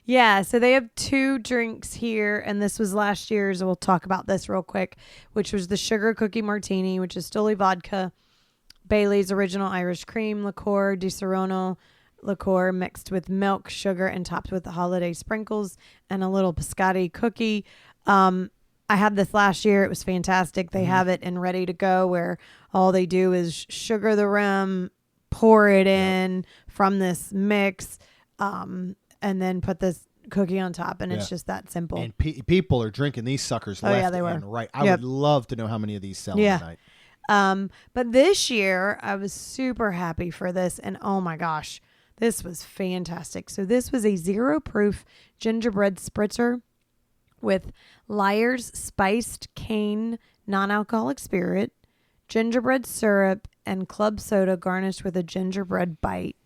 Yeah, so they have 2 drinks here, and this was last year's. We'll talk about this real quick, which was the Sugar Cookie Martini, which is Stoli vodka, Bailey's Original Irish Cream liqueur, Di Serono liqueur mixed with milk, sugar, and topped with the holiday sprinkles, and a little biscotti cookie. I had this last year. It was fantastic. They have it and ready to go, where all they do is sugar the rim, pour it in from this mix, and then put this cookie on top, and it's just that simple. And people are drinking these suckers left and right. I would love to know how many of these sell tonight. But this year, I was super happy for this, and oh my gosh, this was fantastic. So this was a zero proof gingerbread spritzer with Liar's spiced cane non-alcoholic spirit, gingerbread syrup, and club soda garnished with a gingerbread bite.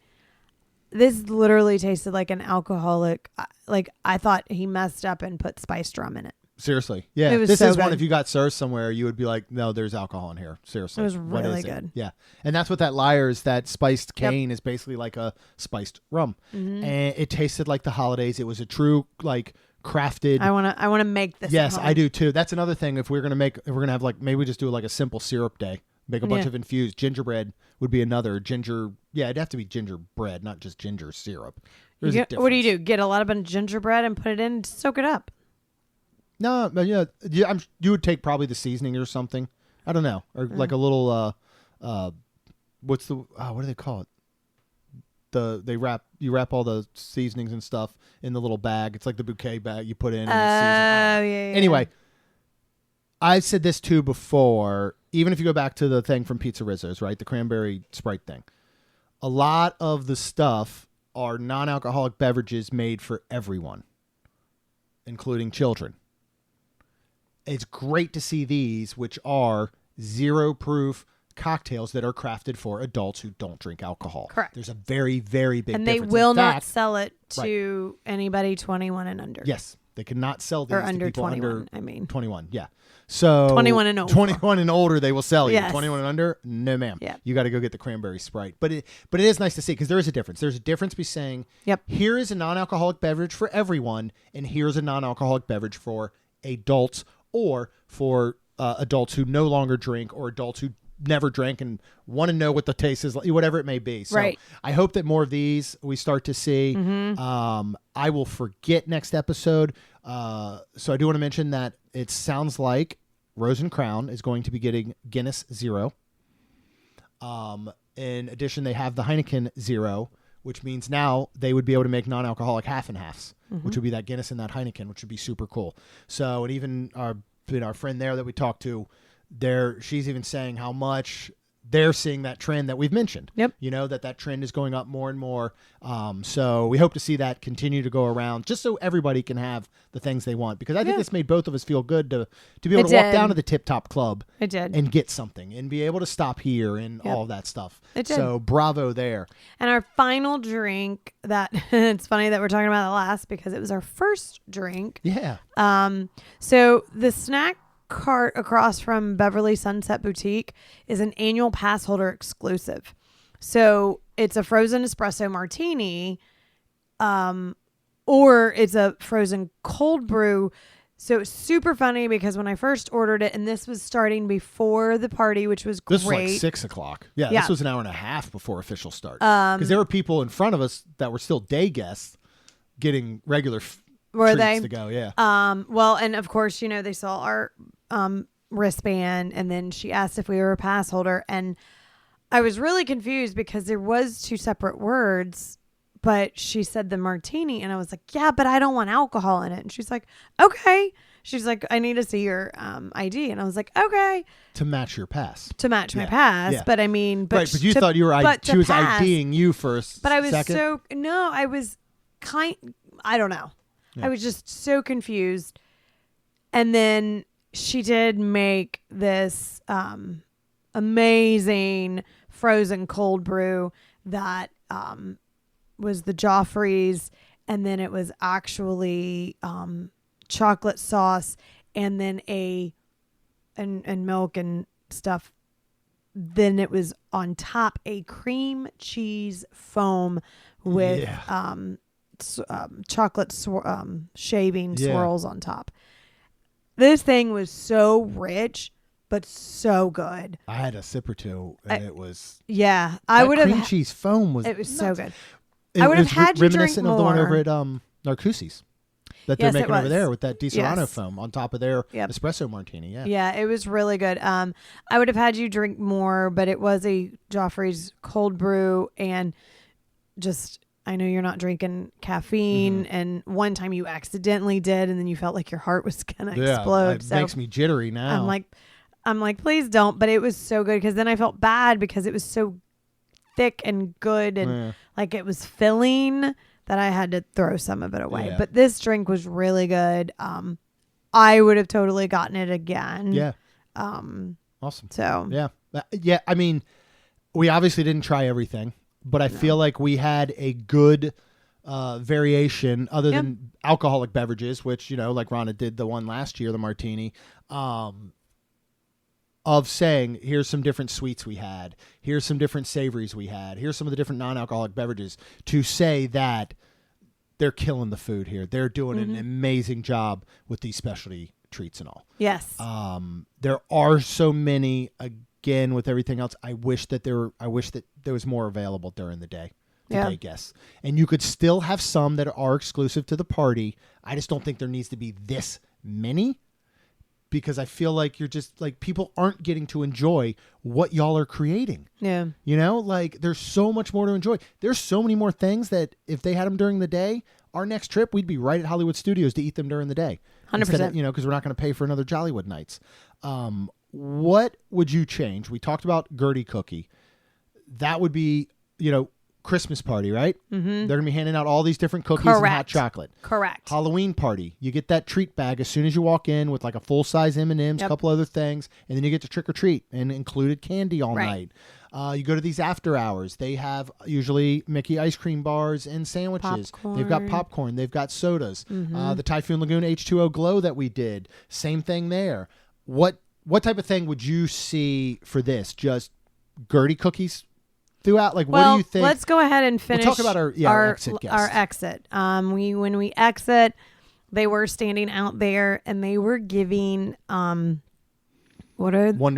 This literally tasted like an alcoholic. Like, I thought he messed up and put spiced rum in it. Seriously. Yeah. This is one, if you got served somewhere, you would be like, no, there's alcohol in here. Seriously. It was really good. Yeah. And that's what that Liar's, that spiced cane is basically like a spiced rum. And it tasted like the holidays. It was a true, like, crafted. I want to make this. Yes, I do too. That's another thing. If we're going to have like, maybe we just do like a simple syrup day. Make a bunch of infused gingerbread would be another ginger. Yeah, it'd have to be gingerbread, not just ginger syrup. What do you do? Get a lot of gingerbread and put it in, soak it up. No, but you would take probably the seasoning or something. I don't know, or like a little. What do they call it? You wrap all the seasonings and stuff in the little bag. It's like the bouquet bag you put in. And Anyway, I've said this too before. Even if you go back to the thing from Pizza Rizzo's, right? The cranberry Sprite thing. A lot of the stuff are non-alcoholic beverages made for everyone, including children. It's great to see these, which are zero proof cocktails that are crafted for adults who don't drink alcohol. Correct. There's a very, very big difference. And they will not sell it to anybody 21 and under. Yes. They cannot sell these or to under people 21, under 21. Yeah. So 21 and over. 21 and older, they will sell you. Yes. 21 and under, no ma'am. Yep. You got to go get the cranberry Sprite. But it is nice to see, because there is a difference. There's a difference between saying, here is a non-alcoholic beverage for everyone, and here's a non-alcoholic beverage for adults, or for adults who no longer drink, or adults who never drank and want to know what the taste is like, whatever it may be. So I hope that more of these we start to see. I will forget next episode. So I do want to mention that it sounds like Rose and Crown is going to be getting Guinness Zero. In addition, they have the Heineken Zero, which means now they would be able to make non-alcoholic half and halves, which would be that Guinness and that Heineken, which would be super cool. So, and even our friend there that we talked to, she's even saying how much they're seeing that trend that we've mentioned. Yep. You know, that trend is going up more and more. So we hope to see that continue to go around, just so everybody can have the things they want. Because I think this made both of us feel good to be able to walk down to the Tip Top Club and get something and be able to stop here and all of that stuff. So bravo there. And our final drink, that it's funny that we're talking about it last, because it was our first drink. Yeah. So the snack cart across from Beverly Sunset Boutique is an annual pass holder exclusive. So it's a frozen espresso martini, or it's a frozen cold brew. So it's super funny, because when I first ordered it, and this was starting before the party, which was great. This was like 6 o'clock. Yeah, this was an hour and a half before official start. Because there were people in front of us that were still day guests getting regular treats to go. Yeah. Well, and of course, they saw our wristband, and then she asked if we were a pass holder, and I was really confused because there was 2 separate words, but she said the martini, and I was like, yeah, but I don't want alcohol in it. And she's like, okay. She's like, I need to see your ID. And I was like, okay. To match your pass. To match my pass. Yeah. But I mean, but you thought you were she was IDing you for a second? But I was I don't know. Yeah. I was just so confused. And then she did make this amazing frozen cold brew that was the Joffrey's, and then it was actually chocolate sauce, and then and milk and stuff. Then it was on top a cream cheese foam with chocolate shaving swirls on top. This thing was so rich, but so good. I had a sip or two, and it was. Yeah, I would have. Cream cheese foam was. It was nuts. So good. I would have had you drink more. Reminiscent of the one over at Narcoossee's that they're making over there with that Di Serrano foam on top of their espresso martini. Yeah, yeah, it was really good. I would have had you drink more, but it was a Joffrey's cold brew, and just. I know you're not drinking caffeine, and one time you accidentally did, and then you felt like your heart was gonna explode. It makes me jittery now. I'm like, please don't. But it was so good because then I felt bad because it was so thick and good, and like it was filling that I had to throw some of it away. Yeah. But this drink was really good. I would have totally gotten it again. Yeah. Awesome. So yeah. I mean, we obviously didn't try everything. But I feel like we had a good variation other than alcoholic beverages, which, like Rhonda did the one last year, the martini, of saying, here's some different sweets we had. Here's some different savories we had. Here's some of the different non-alcoholic beverages to say that they're killing the food here. They're doing an amazing job with these specialty treats and all. Yes. There are so many, again, with everything else, I wish that there was more available during the day to day guests. And you could still have some that are exclusive to the party. I just don't think there needs to be this many because I feel like you're just like people aren't getting to enjoy what y'all are creating. Yeah. There's so much more to enjoy. There's so many more things that if they had them during the day, our next trip, we'd be right at Hollywood Studios to eat them during the day. 100%. Because we're not going to pay for another Jollywood Nights. What would you change? We talked about Gertie cookie. That would be, Christmas party, right? Mm-hmm. They're going to be handing out all these different cookies and hot chocolate. Correct. Halloween party. You get that treat bag as soon as you walk in with like a full-size M&Ms, a couple other things, and then you get to trick or treat and included candy all night. You go to these after hours. They have usually Mickey ice cream bars and sandwiches. Popcorn. They've got popcorn. They've got sodas. The Typhoon Lagoon H2O Glow that we did. Same thing there. What type of thing would you see for this? Just Gertie cookies throughout? Like, what do you think? Let's go ahead and finish. We'll talk about our exit guests. Our exit. When we exit, they were standing out there and they were giving Wonder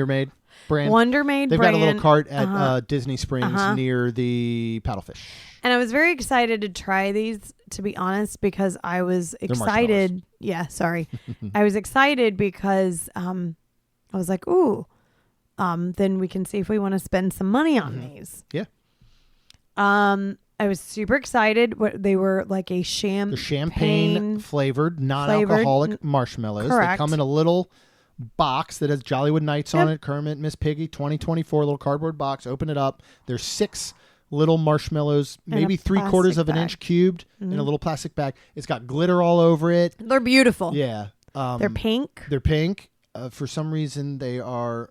Maid brand. Wonder Maid They've brand. got a little cart at Disney Springs near the Paddlefish. And I was very excited to try these, to be honest, because I was excited. Yeah, sorry. I was excited because I was like, ooh, then we can see if we want to spend some money on these. Yeah. I was super excited. They were like a champagne flavored, non-alcoholic marshmallows. Correct. They come in a little box that has Jollywood Nights on it. Kermit, Miss Piggy, 2024, little cardboard box. Open it up. There's 6 little marshmallows, maybe 3/4 of an inch cubed in a little plastic bag. It's got glitter all over it. They're beautiful. Yeah. They're pink. They're pink. For some reason, they are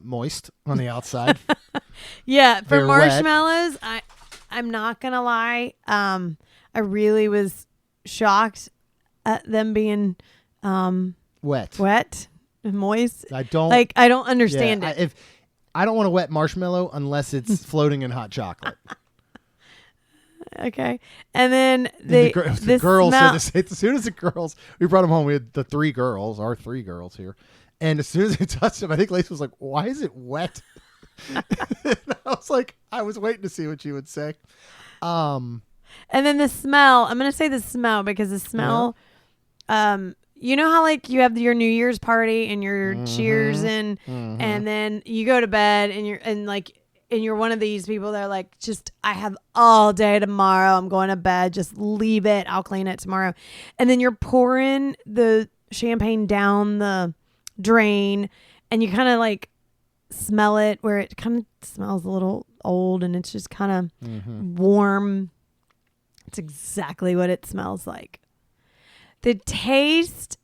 moist on the outside. Yeah. For They're marshmallows, I'm not going to lie. I really was shocked at them being wet and moist. I don't understand it. I don't want a wet marshmallow unless it's floating in hot chocolate. Okay. And then the girls said the same. As soon as the girls, we brought them home, we had our 3 girls here. And as soon as they touched them, I think Lacey was like, why is it wet? I was waiting to see what she would say. And then the smell, I'm going to say the smell because the smell, you know how like you have your New Year's party and you're cheersing and then you go to bed and you're one of these people that are like, just, I have all day tomorrow. I'm going to bed. Just leave it. I'll clean it tomorrow. And then you're pouring the champagne down the drain and you kind of like smell it where it kind of smells a little old and it's just kind of warm It's exactly what it smells like. The taste,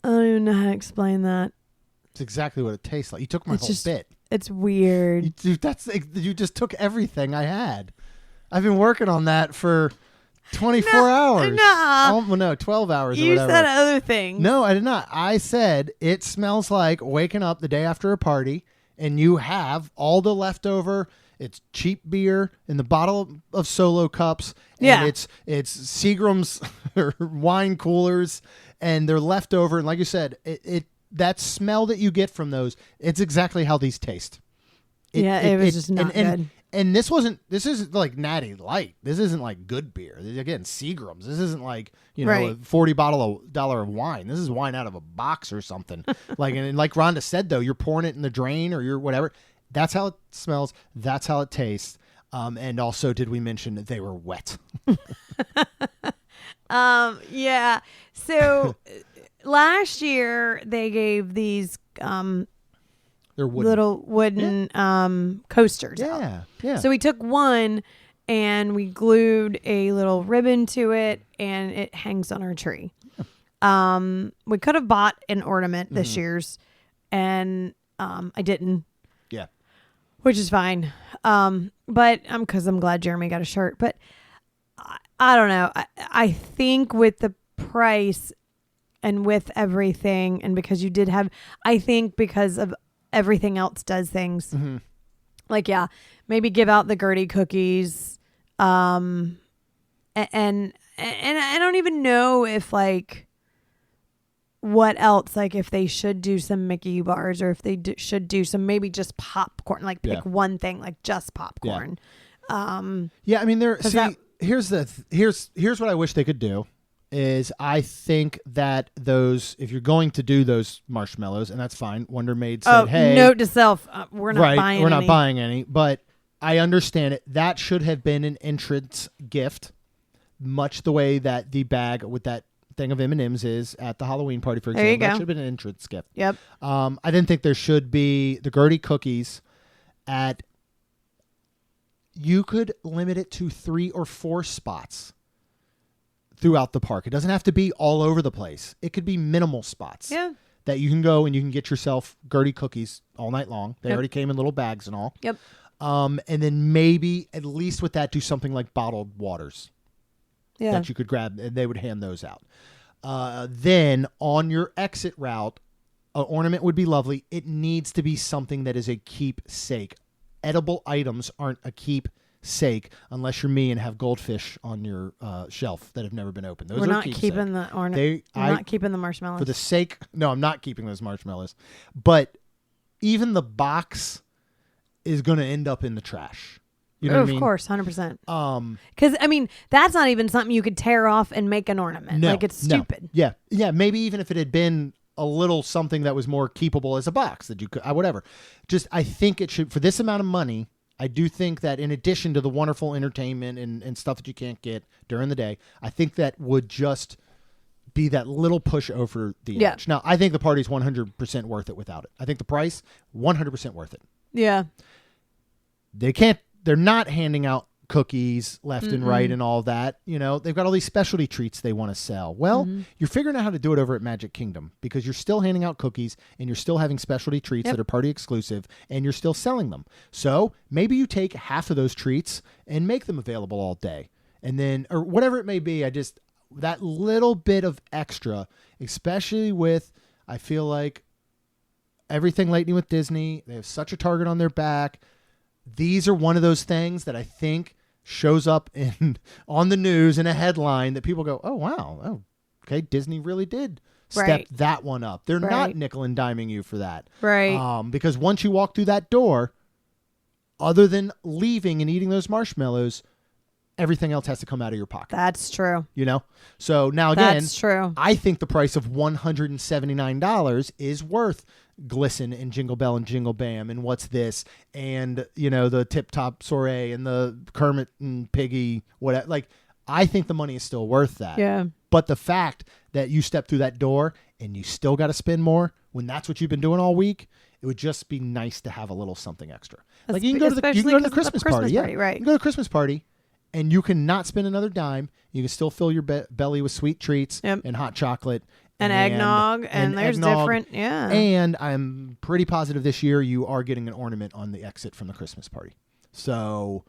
I don't even know how to explain that. It's exactly what it tastes like. You took my whole bit. It's weird. You just took everything I had. I've been working on that for 24 hours. No. Well, no, 12 hours or You whatever. said other things. No, I did not. I said it smells like waking up the day after a party and you have all the leftover. It's cheap beer in the bottle of Solo cups. And it's Seagram's wine coolers and they're leftover. And like you said, that smell that you get from those, it's exactly how these taste. It was just not good. And this isn't like Natty Light. This isn't like good beer. Again, Seagram's. This isn't like, a $40 of wine. This is wine out of a box or something. And like Rhonda said, though, you're pouring it in the drain or you're whatever. That's how it smells. That's how it tastes. And also, did we mention that they were wet? Yeah. So last year they gave these They're wooden. little wooden coasters out. Yeah. So we took one and we glued a little ribbon to it and it hangs on our tree. We could have bought an ornament this year's and I didn't. Yeah. Which is fine. But because I'm glad Jeremy got a shirt. But I don't know. I think with the price and with everything and because you did have, I think because of everything else does things. Mm-hmm. Maybe give out the Gertie cookies. And I don't even know if what else, if they should do some Mickey bars or if they should do some, maybe just popcorn, pick one thing, just popcorn. Yeah. I mean, here's what I wish they could do is I think that if you're going to do those marshmallows, and that's fine. Wonder Maid said, hey. Note to self, we're not buying any. We're not buying any, but I understand it. That should have been an entrance gift, much the way that the bag with that thing of M&Ms is at the Halloween party, for example. There you go. That should have been an entrance gift. Yep. I didn't think there should be the Gertie cookies you could limit it to 3 or 4 spots throughout the park. It doesn't have to be all over the place. It could be minimal spots. Yeah. That you can go and you can get yourself Gertie cookies all night long. They already came in little bags and all. Yep. And then maybe at least with that do something like bottled waters. Yeah. That you could grab and they would hand those out. Then on your exit route, an ornament would be lovely. It needs to be something that is a keepsake. Edible items aren't a keepsake unless you're me and have goldfish on your shelf that have never been opened. Those We're are not keepsake. keeping the ornament. We're not keeping the marshmallows. For the sake, no, I'm not keeping those marshmallows. But even the box is going to end up in the trash. You know what I mean? Of course, 100%. Because that's not even something you could tear off and make an ornament. It's stupid. No. Yeah. Maybe even if it had been a little something that was more keepable as a box that you could, whatever. Just, I think it should, for this amount of money, I do think that in addition to the wonderful entertainment and stuff that you can't get during the day, I think that would just be that little push over the edge. Now, I think the party's 100% worth it without it. I think the price, 100% worth it. Yeah. They're not handing out cookies left and right and all that. They've got all these specialty treats they want to sell. Well, you're figuring out how to do it over at Magic Kingdom because you're still handing out cookies and you're still having specialty treats that are party exclusive and you're still selling them. So maybe you take half of those treats and make them available all day. And then, or whatever it may be, that little bit of extra, especially with, I feel like everything lately with Disney, they have such a target on their back. These are one of those things that I think shows up on the news in a headline that people go, oh, wow. Oh, okay. Disney really did step that one up. They're not nickel and diming you for that. Right. Because once you walk through that door, other than leaving and eating those marshmallows, everything else has to come out of your pocket. That's true. So now again, that's true. I think the price of $179 is worth Glisten and Jingle Bell and Jingle Bam and What's This and the Tip Top Soiree and the Kermit and Piggy whatever. I think the money is still worth that. Yeah. But the fact that you step through that door and you still got to spend more when that's what you've been doing all week, it would just be nice to have a little something extra. You can go to the Christmas party. Yeah, right. you can go to the Christmas party and you can not spend another dime. You can still fill your belly with sweet treats and hot chocolate. And eggnog, and there's different, And I'm pretty positive this year you are getting an ornament on the exit from the Christmas party. So,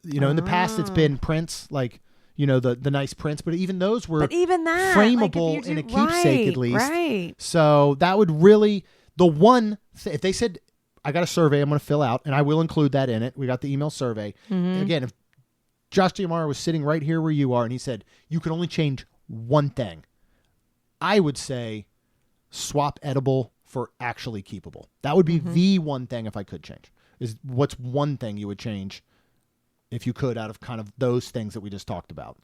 in the past it's been prints, like, the nice prints, but even those were frameable like in a keepsake at least. Right. So that would really, if they said, I got a survey I'm going to fill out, and I will include that in it. We got the email survey. Mm-hmm. Again, if Josh Giamara was sitting right here where you are, and he said, you can only change one thing, I would say swap edible for actually keepable. That would be the one thing if I could change. What's one thing you would change if you could out of kind of those things that we just talked about?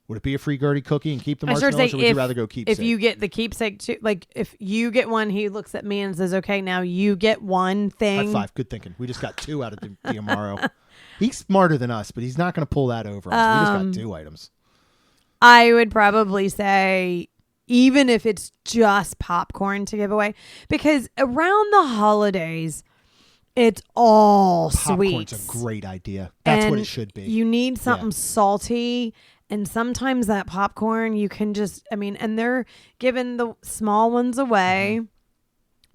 Would it be a free Gertie cookie and keep the marshmallows, or would you rather go keepsake? If you get the keepsake too, like if you get one, he looks at me and says, okay, now you get one thing. High five. Good thinking. We just got 2 out of the Amaro. He's smarter than us, but he's not going to pull that over us. We just got 2 items. I would probably say, even if it's just popcorn to give away, because around the holidays, it's all sweets. Popcorn's a great idea. That's what it should be. You need something salty, and sometimes that popcorn you can just, and they're giving the small ones away.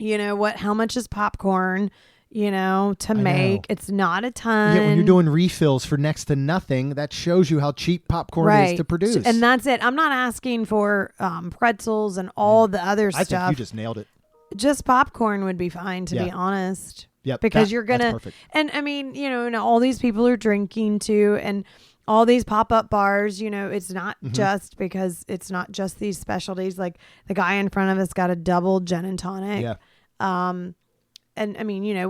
Mm-hmm. How much is popcorn? To make. It's not a ton. Yeah, when you're doing refills for next to nothing, that shows you how cheap popcorn is to produce. And that's it. I'm not asking for pretzels and all the other stuff. I think you just nailed it. Just popcorn would be fine, to be honest. Yep. Because you're going to, and all these people are drinking too, and all these pop-up bars, it's not just because it's not just these specialties. Like the guy in front of us got a double gin and tonic. Yeah. And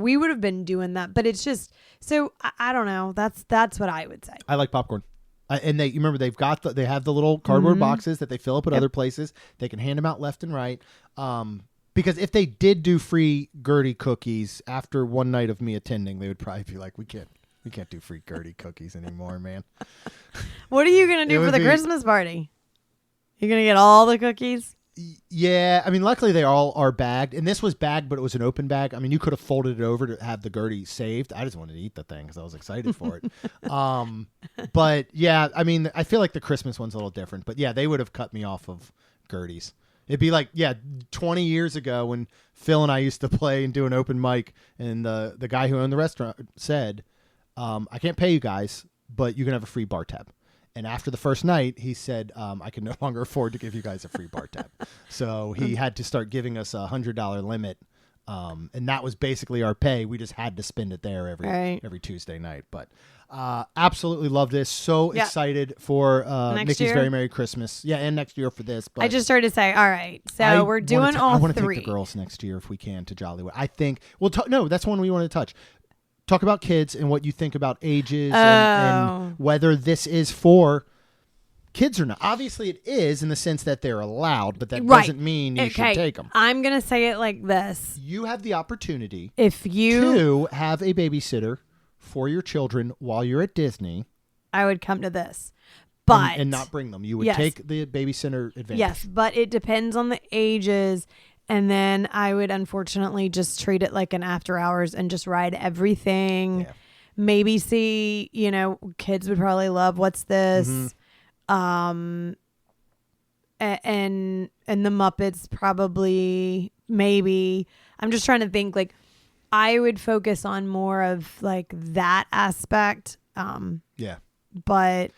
we would have been doing that, but it's just, so I don't know. That's what I would say. I like popcorn. And you remember they have the little cardboard boxes that they fill up at other places. They can hand them out left and right. Because if they did do free Gertie cookies after one night of me attending, they would probably be like, we can't do free Gertie cookies anymore, man. What are you going to do for the Christmas party? You're going to get all the cookies? Yeah, luckily they all are bagged, and this was bagged, but it was an open bag. You could have folded it over to have the Gertie saved. I just wanted to eat the thing because I was excited for it. But yeah, I feel like the Christmas one's a little different. But yeah, they would have cut me off of Gerties. It'd be like, 20 years ago when Phil and I used to play and do an open mic, and the guy who owned the restaurant said, I can't pay you guys, but you can have a free bar tab. And after the first night, he said, I can no longer afford to give you guys a free bar tab. So he had to start giving us a $100 limit. And that was basically our pay. We just had to spend it there every Tuesday night. But absolutely love this. So excited for Nikki's Very Merry Christmas. Yeah, and next year for this. But I just started to say, all right, so we're doing all 3. I want to take the girls next year if we can to Jollywood. I think, no, that's one we want to touch. Talk about kids and what you think about ages and whether this is for kids or not. Obviously, it is in the sense that they're allowed, but that doesn't mean you should take them. I'm going to say it like this. You have the opportunity to have a babysitter for your children while you're at Disney. I would come to this. But and not bring them. You would take the babysitter advantage. Yes, but it depends on the ages. And then I would unfortunately just treat it like an after hours and just ride everything. Yeah. Maybe see, kids would probably love what's this. Mm-hmm. And the Muppets probably, maybe. I'm just trying to think, like, I would focus on more of like that aspect. But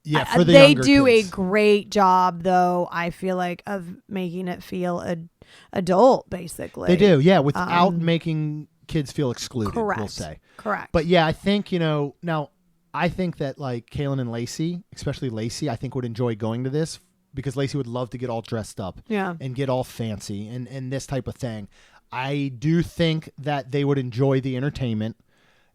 yeah, for the they do kids. A great job, though, I feel like, of making it feel adult, basically. They do, yeah, without making kids feel excluded, correct. We'll say. Correct. But yeah, I think, now I think that like Kaylin and Lacey, especially Lacey, I think would enjoy going to this because Lacey would love to get all dressed up and get all fancy and this type of thing. I do think that they would enjoy the entertainment.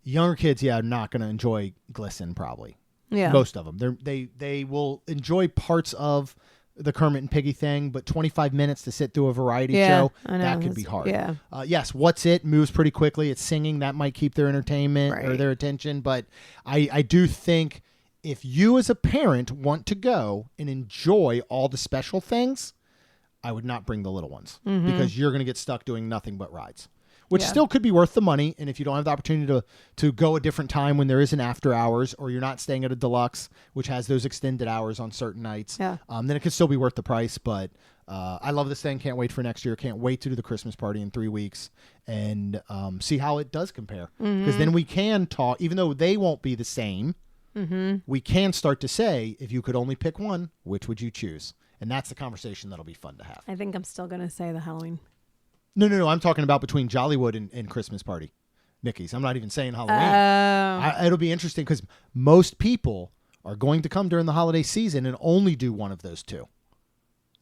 Younger kids, are not going to enjoy Glisten probably. Yeah, most of them. They will enjoy parts of the Kermit and Piggy thing, but 25 minutes to sit through a variety show, that could be hard. Yeah. Yes, What's It moves pretty quickly. It's singing. That might keep their entertainment or their attention. But I do think if you as a parent want to go and enjoy all the special things, I would not bring the little ones because you're going to get stuck doing nothing but rides. which still could be worth the money. And if you don't have the opportunity to go a different time when there is an after hours, or you're not staying at a deluxe, which has those extended hours on certain nights, then it could still be worth the price. But I love this thing. Can't wait for next year. Can't wait to do the Christmas party in 3 weeks and see how it does compare. Because then we can talk, even though they won't be the same, we can start to say, if you could only pick one, which would you choose? And that's the conversation that'll be fun to have. I think I'm still going to say the Halloween. No. I'm talking about between Jollywood and Christmas party. Mickey's. I'm not even saying Halloween. It'll be interesting because most people are going to come during the holiday season and only do one of those two.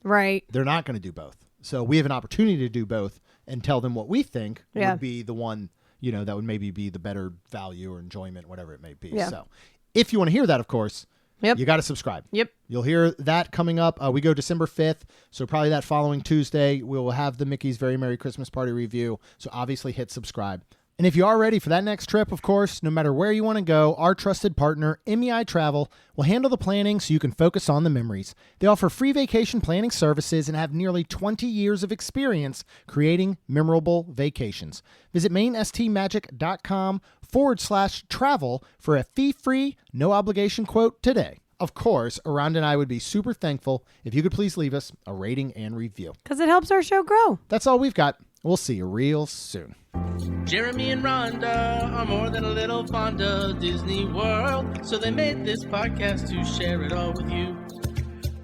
Right. They're not going to do both. So we have an opportunity to do both and tell them what we think would be the one, that would maybe be the better value or enjoyment, whatever it may be. Yeah. So if you want to hear that, of course, you got to subscribe. Yep. You'll hear that coming up. We go December 5th. So probably that following Tuesday, we will have the Mickey's Very Merry Christmas Party review. So obviously hit subscribe. And if you are ready for that next trip, of course, no matter where you want to go, our trusted partner, MEI-Travel, will handle the planning so you can focus on the memories. They offer free vacation planning services and have nearly 20 years of experience creating memorable vacations. Visit mainstmagic.com/travel for a fee-free, no-obligation quote today. Of course, Aranda and I would be super thankful if you could please leave us a rating and review. Because it helps our show grow. That's all we've got. We'll see you real soon. Jeremy and Rhonda are more than a little fond of Disney World, so they made this podcast to share it all with you.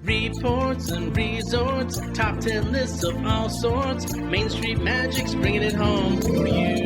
Reports and resorts, top 10 lists of all sorts, Main Street Magic's bringing it home for you.